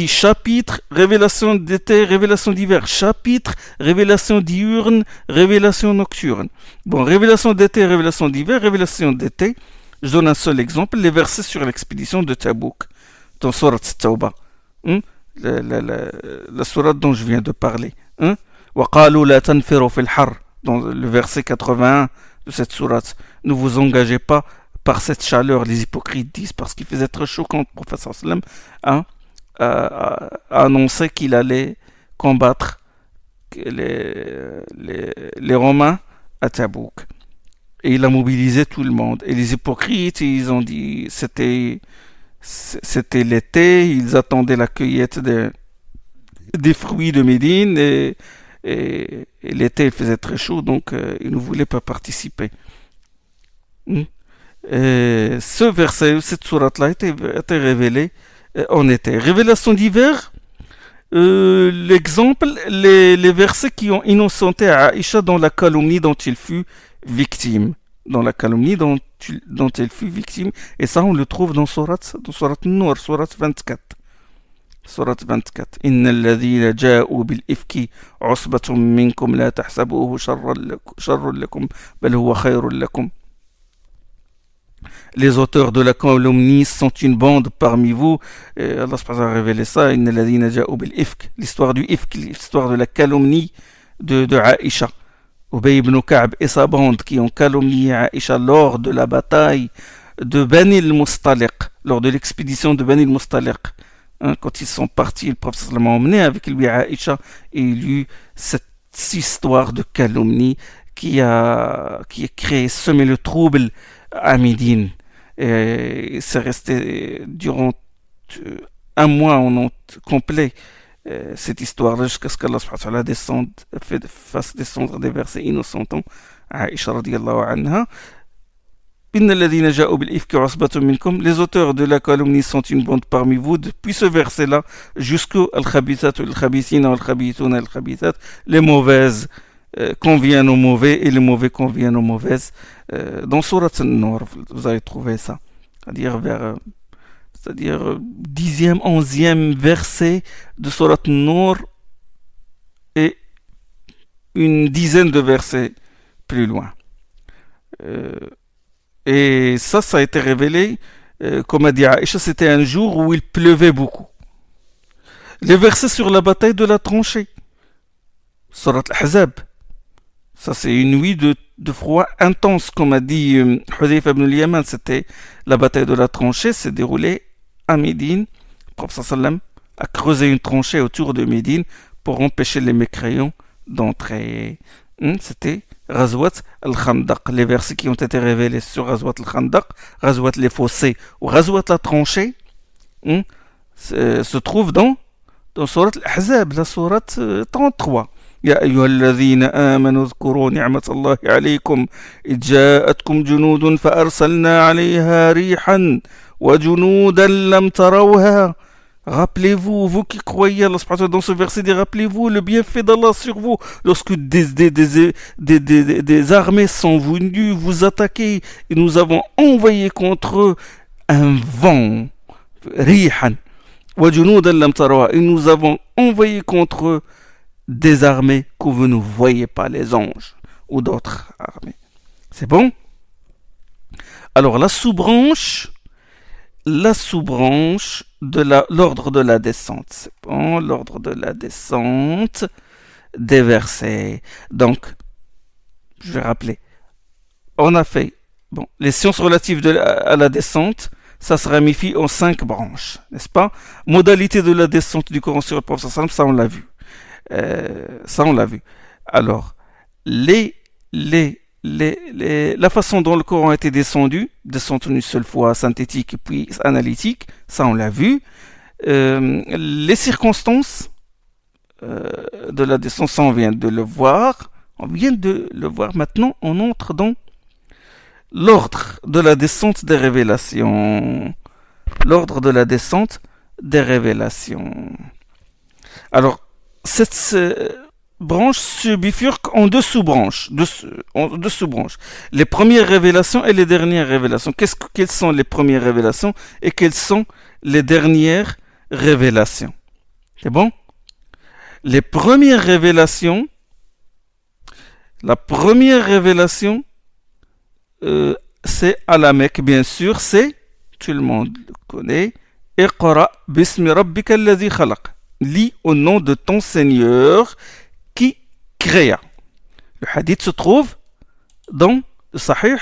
chapitre, révélation d'été, révélation d'hiver. Chapitre, révélation diurne, révélation nocturne. Bon, révélation d'été, révélation d'hiver, révélation d'été. Je donne un seul exemple, les versets sur l'expédition de Tabouk, dans Surat Tawbah. La sourate dont je viens de parler. وَقَالُوا لَا تَنْفِرُوا فِي الْحَرِّ. Dans le verset 81 de cette sourate. Ne vous engagez pas par cette chaleur, les hypocrites disent, parce qu'il faisait très chaud quand le prophète sallam a annoncé qu'il allait combattre les Romains à Tabouk. Et il a mobilisé tout le monde. Et les hypocrites, ils ont dit, c'était l'été, ils attendaient la cueillette des fruits de Médine, et l'été il faisait très chaud, donc ils ne voulaient pas participer. Et ce verset, cette sourate-là a été révélée en été. Révélation d'hiver, l'exemple, les versets qui ont innocenté à Aïcha dans la calomnie dont il fut victime. Dans la calomnie dont elle fut victime. Et ça, on le trouve dans sourate Nour, sourate 24. Sourate 24. Inna alladhina ja'u bil ifki usbatun minkum la tahsabuhu sharrun lakum bal huwa khayrun lakum. Les auteurs de la calomnie sont une bande parmi vous. Allah a révélé ça. Inna alladhina ja'u bil ifk. L'histoire du ifk, l'histoire de la calomnie de Aïcha. Ubay ibn Ka'b et sa bande qui ont calomnié Aïcha lors de la bataille de Bani al-Mustaliq, lors de l'expédition de Bani al-Mustaliq. Quand ils sont partis, le prophète l'a emmené avec lui à Aïcha et il y eut cette histoire de calomnie qui a créé, semé le trouble à Médine. Et c'est resté durant un mois en complet cette histoire-là jusqu'à ce qu'Allah subhanahu wa ta'ala fasse descendre des versets innocentants. Aïcha radiyallahu anha. Les auteurs de la calomnie sont une bande parmi vous. Depuis ce verset-là jusqu'au al-khabithat, al-khabithina, al-khabithuna, al-khabithat, les mauvaises conviennent aux mauvais et les mauvais conviennent aux mauvaises. Dans Surat An-Nur, vous allez trouver ça. C'est-à-dire 10e, 11e verset de Surat An-Nur et une dizaine de versets plus loin. Et ça a été révélé, comme a dit Aïcha, c'était un jour où il pleuvait beaucoup. Les versets sur la bataille de la tranchée, Surat Al-Ahzab, ça c'est une nuit de froid intense, comme a dit Hudayfa ibn al-Yaman, c'était la bataille de la tranchée, s'est déroulée à Médine. Le prophète sallam a creusé une tranchée autour de Médine pour empêcher les mécréants d'entrer. C'était Ghazwat al-Khandaq. Les versets qui ont été révélés sur Ghazwat al-Khandaq, Ghazwat les fossés ou Ghazwat la tranchée se trouvent dans Surat al-Ahzab, la Surat 33. يا أيها الذين آمنوا اذكروا نعمة الله عليكم إذ جاءتكم جنود فأرسلنا عليها ريحا وجنودا لم تروها. Rappelez-vous, vous qui croyez Allah subhanahu wa ta'ala, dans ce verset, rappelez-vous le bienfait d'Allah sur vous lorsque des armées sont venues vous attaquer et nous avons envoyé contre eux un vent, rihan, wa junudan lam tarawha, et nous avons envoyé contre eux des armées que vous ne voyez pas, les anges ou d'autres armées. C'est bon? Alors la sous-branche de l'ordre de la descente. C'est bon, l'ordre de la descente des versets. Donc, je vais rappeler. On a fait les sciences relatives à la descente, ça se ramifie en 5 branches, n'est-ce pas? Modalité de la descente du Coran sur le prophète sallam, ça on l'a vu. Alors, la façon dont le Coran a été descendu une seule fois, synthétique et puis analytique, ça on l'a vu. Les circonstances de la descente, ça on vient de le voir. Maintenant, on entre dans l'ordre de la descente des révélations. L'ordre de la descente des révélations. Alors, cette branche se bifurque en deux sous-branches. Les premières révélations et les dernières révélations. Quelles sont les premières révélations et quelles sont les dernières révélations? C'est bon? Les premières révélations, la première révélation, c'est à la Mecque, bien sûr, c'est, tout le monde le connaît, Iqra bismi rabbika alladhi khalaq. Lis au nom de ton Seigneur qui créa. Le hadith se trouve dans le Sahih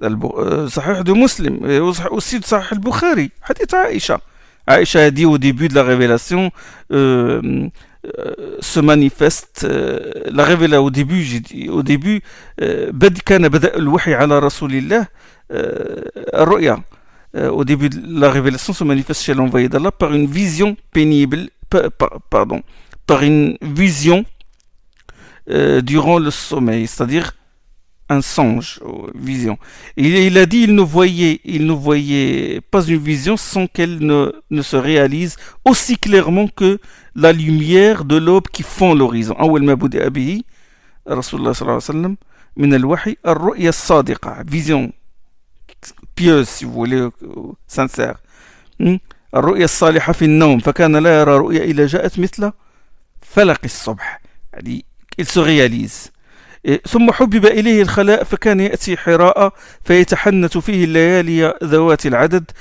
de Muslim et aussi le Sahih al-Bukhari. Hadith Aïcha. Aïcha a dit au début de la révélation se manifeste la révélation au début بدكان بدأ الوحي على رسول الله الرؤيا. Au début de la révélation se manifeste chez l'envoyé d'Allah par une vision pénible, par une vision durant le sommeil, c'est-à-dire un songe, vision. Et il a dit il ne voyait pas une vision sans qu'elle ne se réalise aussi clairement que la lumière de l'aube qui fond l'horizon. أول ما بدأ به رسول الله صلى الله عليه وسلم من الوحي الرؤيا الصادقة, vision pieuse si vous voulez, sincère. الرؤيا الصالحة في النوم فكان لا يرى رؤيا إلا جاءت مثل فلق الصبح. يعني il se réalise. ثم حبب إليه الخلاء فكان يأتي حراء فيتحنث فيه الليالي ذوات العدد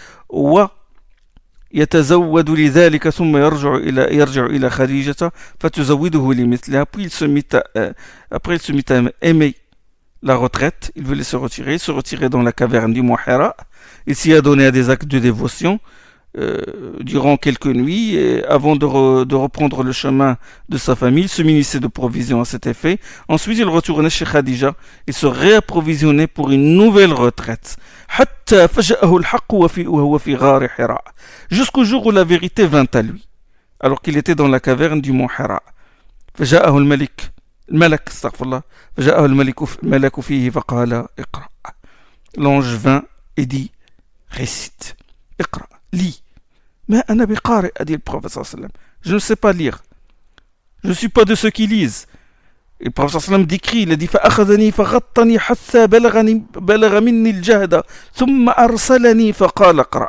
ويتزود لذلك ثم يرجع إلى خديجة فتزوده لمثلها. Puis il se mit à aimer la retraite, il voulait se retirer dans la caverne du mont Hira. Il s'y a donné à des actes de dévotion durant quelques nuits, et avant de reprendre le chemin de sa famille, il se munissait de provisions à cet effet. Ensuite, il retournait chez Khadija, il se réapprovisionnait pour une nouvelle retraite. حتى فجأه الحق وهو في غار حراء. Jusqu'au jour où la vérité vint à lui, alors qu'il était dans la caverne du mont Hira. فجاءه الملك استغفر الله فجاءه الملك فيه فقال اقرأ. L'ange vint et dit récite, اقرأ, lis. ما أنا بقارئ, a dit le prophète صلى الله عليه وسلم. Je ne sais pas lire. Je ne suis pas de ceux qui lisent. Et le prophète صلى الله عليه وسلم décrit, il a dit فأخذني فغطني حتى بلغ مني الجهد ثم أرسلني فقال اقرأ.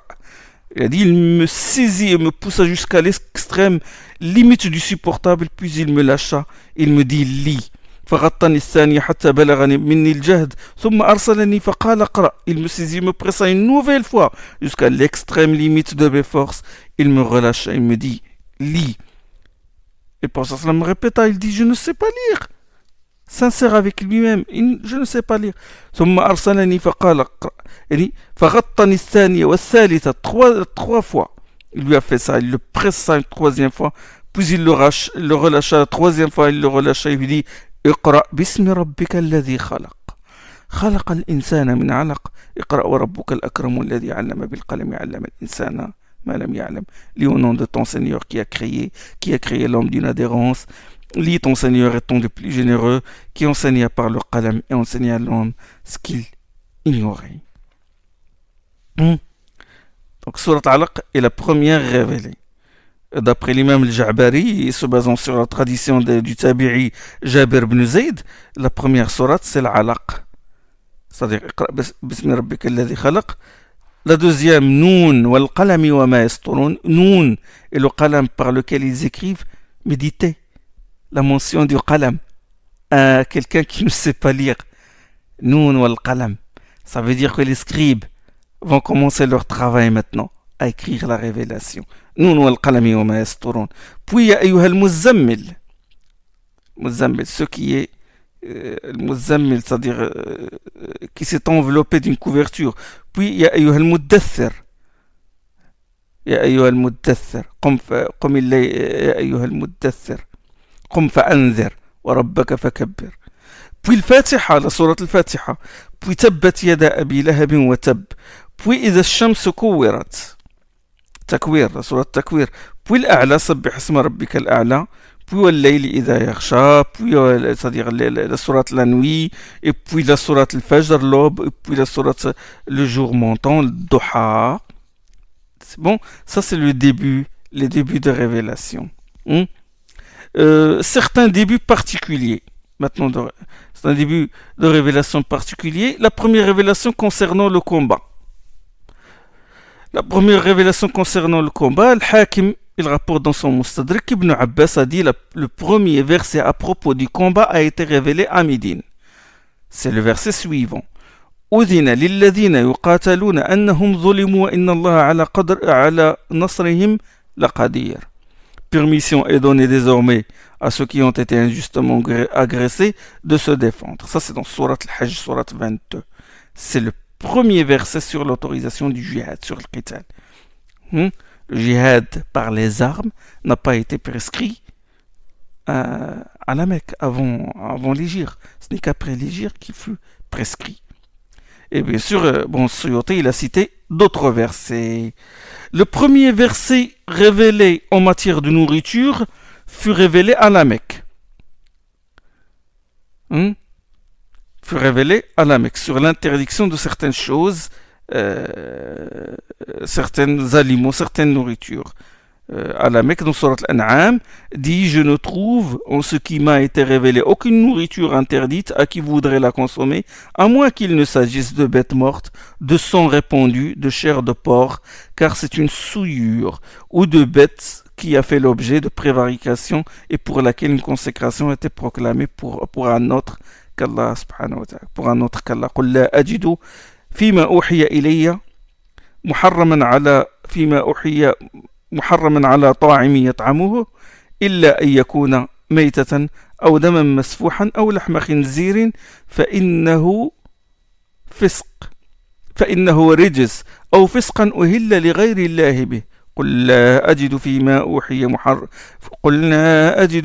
Il a dit, il me saisit et me poussa jusqu'à l'extrême limite du supportable, puis il me lâcha, il me dit, lis. فغطني الثاني حتى بلغني مني الجهد ثم أرسلني فقال اقرأ. Il me saisit, me pressa une nouvelle fois jusqu'à l'extrême limite de mes forces. Il me relâcha, il me dit, lis. Et le prophète me répéta, il dit, je ne sais pas lire. Sincère avec lui-même, je ne sais pas lire. ثم أرسلني فقال اقرأ. يعني فغطني الثانية والثالثة trois fois. Il lui a fait ça, il le pressa une troisième fois, puis il le relâcha la troisième fois, il le relâcha, il lui dit اقرأ باسم ربك الذي خلق خلق الإنسان من علق اقرأ وربك الأكرم الذي علم بالقلم علم الإنسان ما لم يعلم. Lis au nom de ton Seigneur qui a créé l'homme d'une adhérence. Lis, ton Seigneur étant le plus généreux, qui enseigna par le qalam et enseigna à l'homme ce qu'il ignorait. Donc, Surat Alaq est la première révélée. D'après l'imam al-Ja'bari, se basant sur la tradition du tabi'i Jabir ibn Zayd, la première sourate c'est l'Alaq. C'est-à-dire, Iqra bismi rabbika alladhi khalaq. La deuxième, Noun wal qalami wa ma yasturun. Noun est le qalam par lequel ils écrivent, méditez. La mention du qalam à quelqu'un qui ne sait pas lire. Noun wal qalam. Ça veut dire que les scribes vont commencer leur travail maintenant à écrire la révélation. Noun wal qalami wa ma yasturun. Puis ya ayyuhal muzammil. Muzammil, ce qui est muzammil, c'est-à-dire qui s'est enveloppé d'une couverture. Puis ya ayyuhal muddathir. Ya ayyuhal muddathir. Qum illayl ya ayyuhal muddathir. قم فأنذر وربك فكبر. Puis الفاتحة, la sourate الفاتحة. Puis تبت يدا أبي لهب وتب. Puis إذا الشمس كورت. تكوير, la sourate تكوير. Puis الأعلى, سبح اسم ربك الأعلى. Puis والليل إذا يغشى. Puis c'est-à-dire la sourate la nuit. Et puis la sourate الفجر, l'aube. Et puis la sourate le jour montant, le duha. C'est bon, ça c'est les débuts de révélation. Certains débuts particuliers. Maintenant, c'est un début de révélation particulier. La première révélation concernant le combat. Al-Hakim, il rapporte dans son Mustadrak, Ibn Abbas a dit le premier verset à propos du combat a été révélé à Médine. C'est le verset suivant. أذن للذين يقاتلون أنهم ظلموا وإن الله على نصرهم لقدير. Permission est donnée désormais à ceux qui ont été injustement agressés de se défendre. Ça c'est dans Surat al-Hajj, Surat 22. C'est le premier verset sur l'autorisation du jihad, sur le qital. Le jihad par les armes n'a pas été prescrit à la Mecque avant l'hégire. Ce n'est qu'après l'hégire qu'il fut prescrit. Et bien sûr, Suyuti, il a cité d'autres versets. Le premier verset révélé en matière de nourriture fut révélé à la Mecque. Fut révélé à la Mecque sur l'interdiction de certaines choses, certains aliments, certaines nourritures. À la Mecque, dans Surat Al-An'am, dit « Je ne trouve en ce qui m'a été révélé aucune nourriture interdite à qui voudrait la consommer, à moins qu'il ne s'agisse de bêtes mortes, de sang répandu, de chair de porc, car c'est une souillure, ou de bêtes qui a fait l'objet de prévarication et pour laquelle une consécration a été proclamée pour un autre qu'Allah subhanahu wa ta'ala. Pour un autre qu'Allah. قُلْ لَا أَجِدُ فِيمَا أُوحِيَ إِلَيَّ محرما على طاعم يطعمه إلا أن يكون ميتة أو دما مسفوحا أو لحم خنزير فإنه رجس أو فسقا أهل لغير الله به قل لا أجد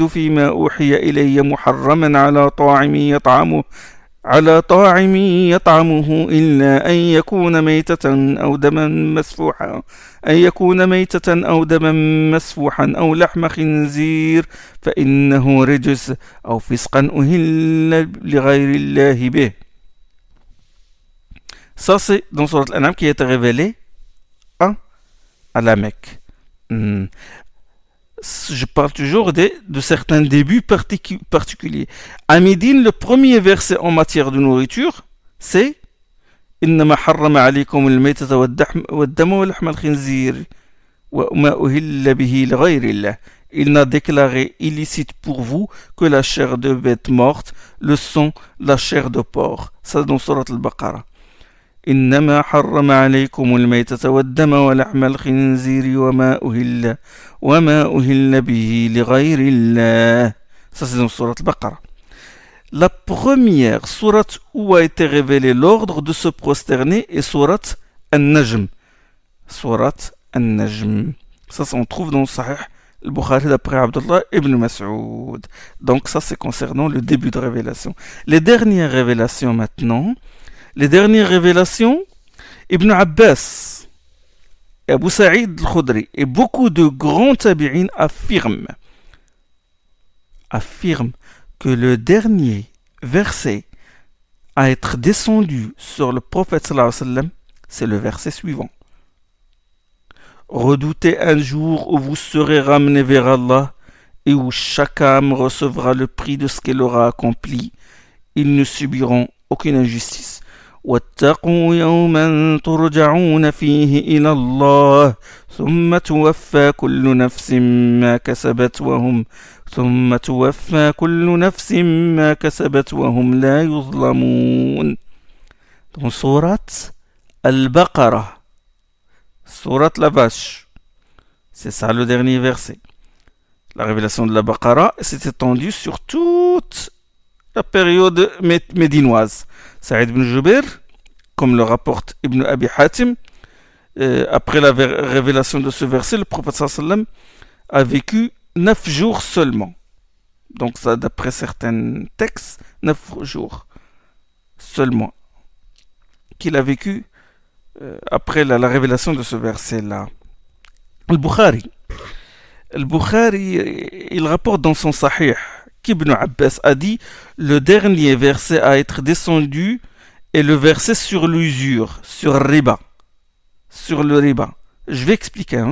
فيما أوحي إلي محرما على طاعم يطعمه إلا أن يكون ميتة أو دما مسفوحا أو لحم خنزير فإنه رجس أو فسقا أهل لغير الله به. Ça c'est dans Surat Al-An'am qui a été révélé à la Mecque. Je parle toujours de certains débuts particuliers. À Médine, le premier verset en matière de nourriture, c'est إنما حرم عليكم الميتة والدم ولحم الخنزير وما أهل به لغير الله. Il n'a déclaré illicite pour vous que la chair de bête morte, le sang, la chair de porc. Ça dans Surat Al-Baqarah. إنما حرم عليكم الميتة والدم ولحم الخنزير وما أهل به لغير الله. Ça c'est dans Surat Al-Baqarah. La première sourate où a été révélé l'ordre de se prosterner est Surat An-Najm. Surat An-Najm. Ça on trouve dans Sahih al-Bukhari d'après Abdullah ibn Mas'ud. Donc ça c'est concernant le début de révélation. Les dernières révélations maintenant. Les dernières révélations, Ibn Abbas, Abu Sa'id al-Khudri et beaucoup de grands tabi'in affirment que le dernier verset à être descendu sur le prophète sallallahu alayhi wa sallam, c'est le verset suivant. Redoutez un jour où vous serez ramenés vers Allah et où chaque âme recevra le prix de ce qu'elle aura accompli. Ils ne subiront aucune injustice. واتقوا يوما ترجعون فيه إلى الله ثم توفى كل نفس ما كسبت وهم لا يظلمون. Dans Surat Al-Baqarah, Surat la vache, c'est ça le dernier verset. La révélation de la Baqarah s'est étendue sur toute la période médinoise. Saïd ibn Jubair, comme le rapporte Ibn Abi Hatim, après la révélation de ce verset, le prophète sallam a vécu 9 jours seulement. Donc ça, d'après certains textes, 9 jours seulement qu'il a vécu après la révélation de ce verset-là. Al-Bukhari, il rapporte dans son Sahih qu'Ibn Abbas a dit le dernier verset à être descendu est le verset sur l'usure, sur riba. Sur le riba. Je vais expliquer.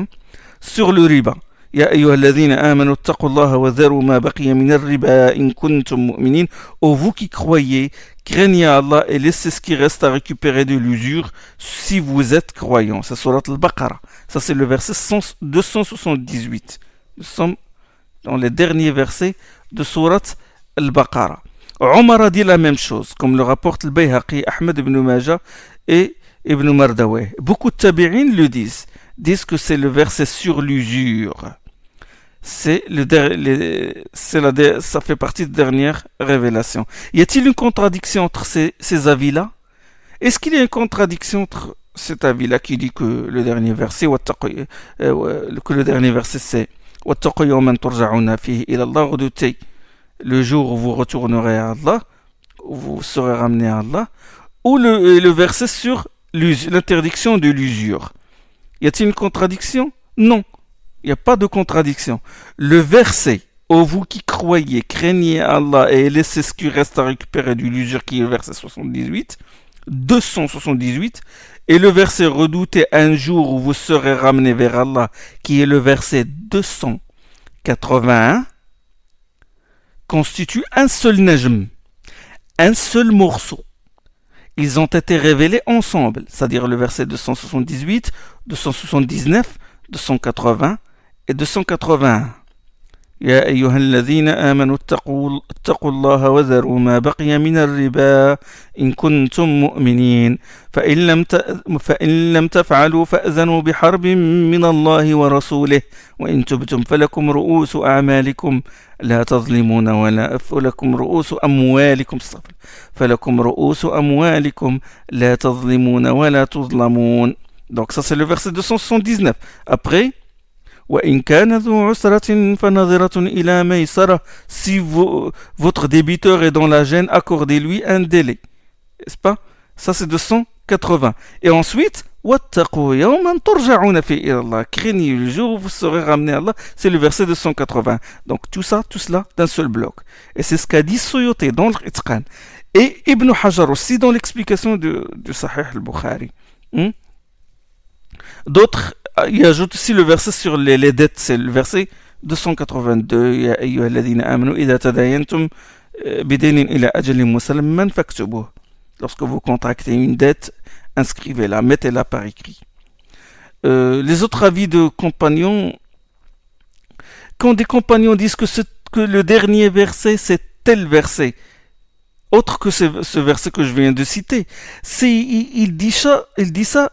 Sur le riba. Ya ayyuhalladhina amanu taqullaha wa dharu ma baqiya min ar-riba in kuntum mu'minin. Ô vous qui croyez, craignez Allah et laissez ce qui reste à récupérer de l'usure si vous êtes croyants. C'est Surat Al-Baqarah. Ça c'est le verset 278. Nous sommes dans les derniers versets de Surat Al-Baqarah. Omar a dit la même chose, comme le rapporte le Bayhaqi, Ahmed ibn Majah et Ibn Mardaweh. Beaucoup de tabi'in le disent que c'est le verset sur l'usure. Ça fait partie de dernière révélation. Y a-t-il une contradiction entre ces avis-là? Est-ce qu'il y a une contradiction entre cet avis-là qui dit que le dernier verset, c'est واتقوا يوما ترجعون فيه إلى الله redoutez le jour où vous retournerez à Allah, où vous serez ramené à Allah, ou le verset sur l'interdiction de l'usure. Y a-t-il une contradiction? Non, il n'y a pas de contradiction. Le verset ô vous qui croyez, craignez Allah et laissez ce qui reste à récupérer de l'usure, qui est le verset 278, et le verset redoutez un jour où vous serez ramené vers Allah, qui est le verset 281, constitue un seul najm, un seul morceau. Ils ont été révélés ensemble, c'est-à-dire le verset 278, 279, 280 et 281. يا أيها الذين آمنوا اتقوا الله وذروا ما بقي من الربا إن كنتم مؤمنين فإن لم تفعلوا فأذنوا بحرب من الله ورسوله وإن تبتم فلكم رؤوس أعمالكم لا تظلمون ولا فلكم رؤوس أموالكم لا تظلمون ولا تظلمون. Donc ça c'est le verset 279. Après وإن كان ذو عسرة فنظرة إلى ميسرة. Si votre débiteur est dans la gêne, accordez-lui un délai. N'est-ce pas? Ça c'est 280. Et ensuite, واتقوا يوما ترجعون فيه إلى الله. Craignez le jour où vous serez ramené à Allah. C'est le verset 280. Donc tout cela d'un seul bloc. Et c'est ce qu'a dit Suyuti dans l'Itqan. Et Ibn Hajar aussi dans l'explication du Sahih al-Bukhari. D'autres, il ajoute aussi le verset sur les dettes. C'est le verset 282. Ya ayyuha alladhina amanu idha tadayantum bidaynin ila ajalin musamman faktubuh. Lorsque vous contractez une dette, inscrivez-la, mettez-la par écrit. Les autres avis de compagnons, quand des compagnons disent que le dernier verset c'est tel verset, autre que ce verset que je viens de citer, il dit ça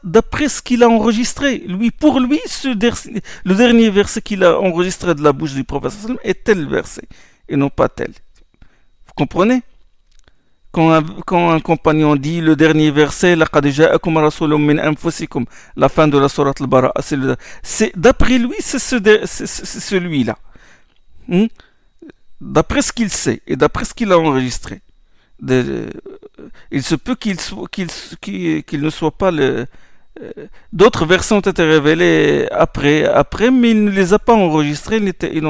d'après ce qu'il a enregistré. Pour lui, le dernier verset qu'il a enregistré de la bouche du prophète est tel verset, et non pas tel. Vous comprenez? Quand un compagnon dit le dernier verset, la fin de la sourate al-Bara'a, d'après lui, c'est celui-là. D'après ce qu'il sait et d'après ce qu'il a enregistré. Il se peut qu'il ne soit pas d'autres versets ont été révélés après, mais il ne les a pas enregistrés, il n'était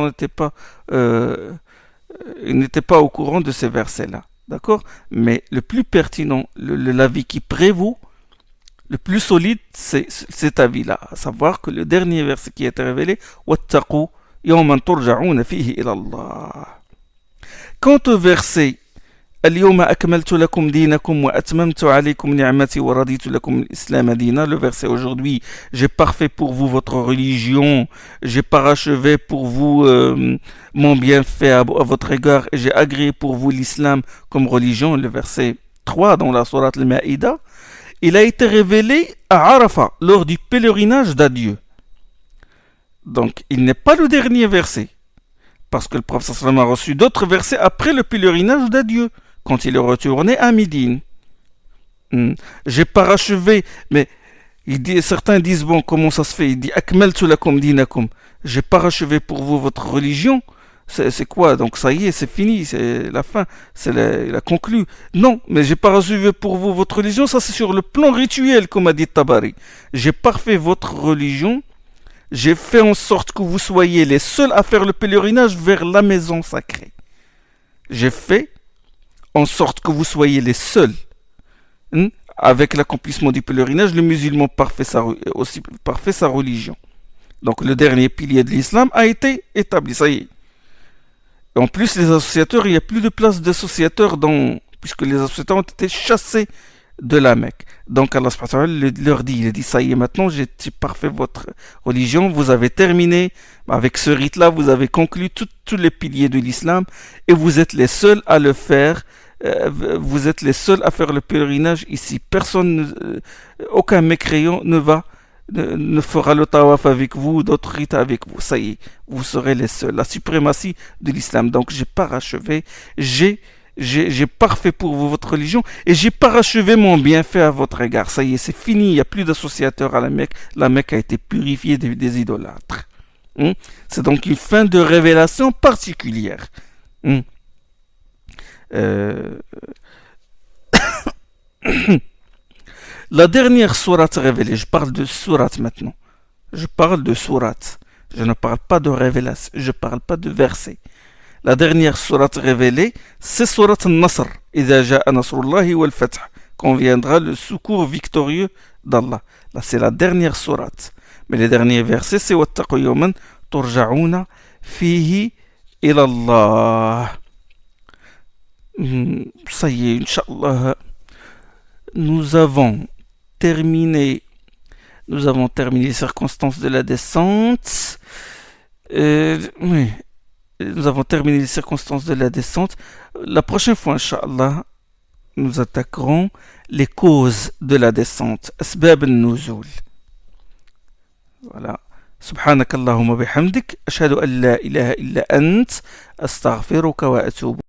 pas au courant de ces versets-là. D'accord? Mais le plus pertinent, l'avis qui prévaut, le plus solide, c'est cet avis-là. À savoir que le dernier verset qui a été révélé, وَاتَّقُوا يَوْمًا تُرْجَعُونَ فِيهِ إِلَى اللَّهِ. Quant au verset اليوم أكملت لكم دينكم وأتممت عليكم نعمتي ورضيت لكم الإسلام دينا, le verset aujourd'hui, j'ai parfait pour vous votre religion, j'ai parachevé pour vous mon bienfait à votre égard et j'ai agréé pour vous l'islam comme religion, le verset 3 dans la sourate al-Ma'ida, il a été révélé à Arafat lors du pèlerinage d'adieu. Donc il n'est pas le dernier verset, parce que le prophète sallallahu alayhi wa sallam a reçu d'autres versets après le pèlerinage d'adieu, quand il est retourné à Médine. J'ai parachevé, mais certains disent, bon, comment ça se fait? Il dit, akmaltu lakum dinakum. J'ai parachevé pour vous votre religion. C'est quoi? Donc ça y est, c'est fini, c'est la fin, il a conclu. Non, mais j'ai parachevé pour vous votre religion, ça c'est sur le plan rituel, comme a dit Tabari. J'ai parfait votre religion, j'ai fait en sorte que vous soyez les seuls à faire le pèlerinage vers la maison sacrée. J'ai fait en sorte que vous soyez les seuls. Avec l'accomplissement du pèlerinage, le musulman aussi parfait sa religion. Donc le dernier pilier de l'islam a été établi, ça y est. Et en plus, les associateurs, il n'y a plus de place d'associateurs puisque les associateurs ont été chassés de la Mecque. Donc Allah leur dit, il dit, ça y est, maintenant j'ai parfait votre religion, vous avez terminé avec ce rite-là, vous avez conclu tous les piliers de l'islam et vous êtes les seuls à le faire. Vous êtes les seuls à faire le pèlerinage ici. Aucun mécréant ne fera le tawaf avec vous, d'autres rites avec vous. Ça y est, vous serez les seuls. La suprématie de l'islam. Donc j'ai parachevé, j'ai parfait pour vous votre religion et j'ai parachevé mon bienfait à votre égard. Ça y est, c'est fini, il n'y a plus d'associateurs à la Mecque. La Mecque a été purifiée des idolâtres. C'est donc une fin de révélation particulière. La dernière sourate révélée, je parle de sourate maintenant. Je parle de sourate. Je ne parle pas de révélation, je ne parle pas de verset. La dernière sourate révélée, c'est sourate al-Nasr. Idha ja'a nasrullahi wal fath. Quand viendra le secours victorieux d'Allah. Là, c'est la dernière sourate. Mais les derniers versets, c'est wattaqu yawman turja'una fihi ila Allah. Ça y est, Inch'Allah, nous avons terminé les circonstances de la descente. Oui, nous avons terminé les circonstances de la descente. La prochaine fois, Inch'Allah, nous attaquerons les causes de la descente. Asbab al-nuzul. Voilà. سبحانك اللهم وبحمدك أشهد أن لا إله إلا أنت أستغفرك وأتوب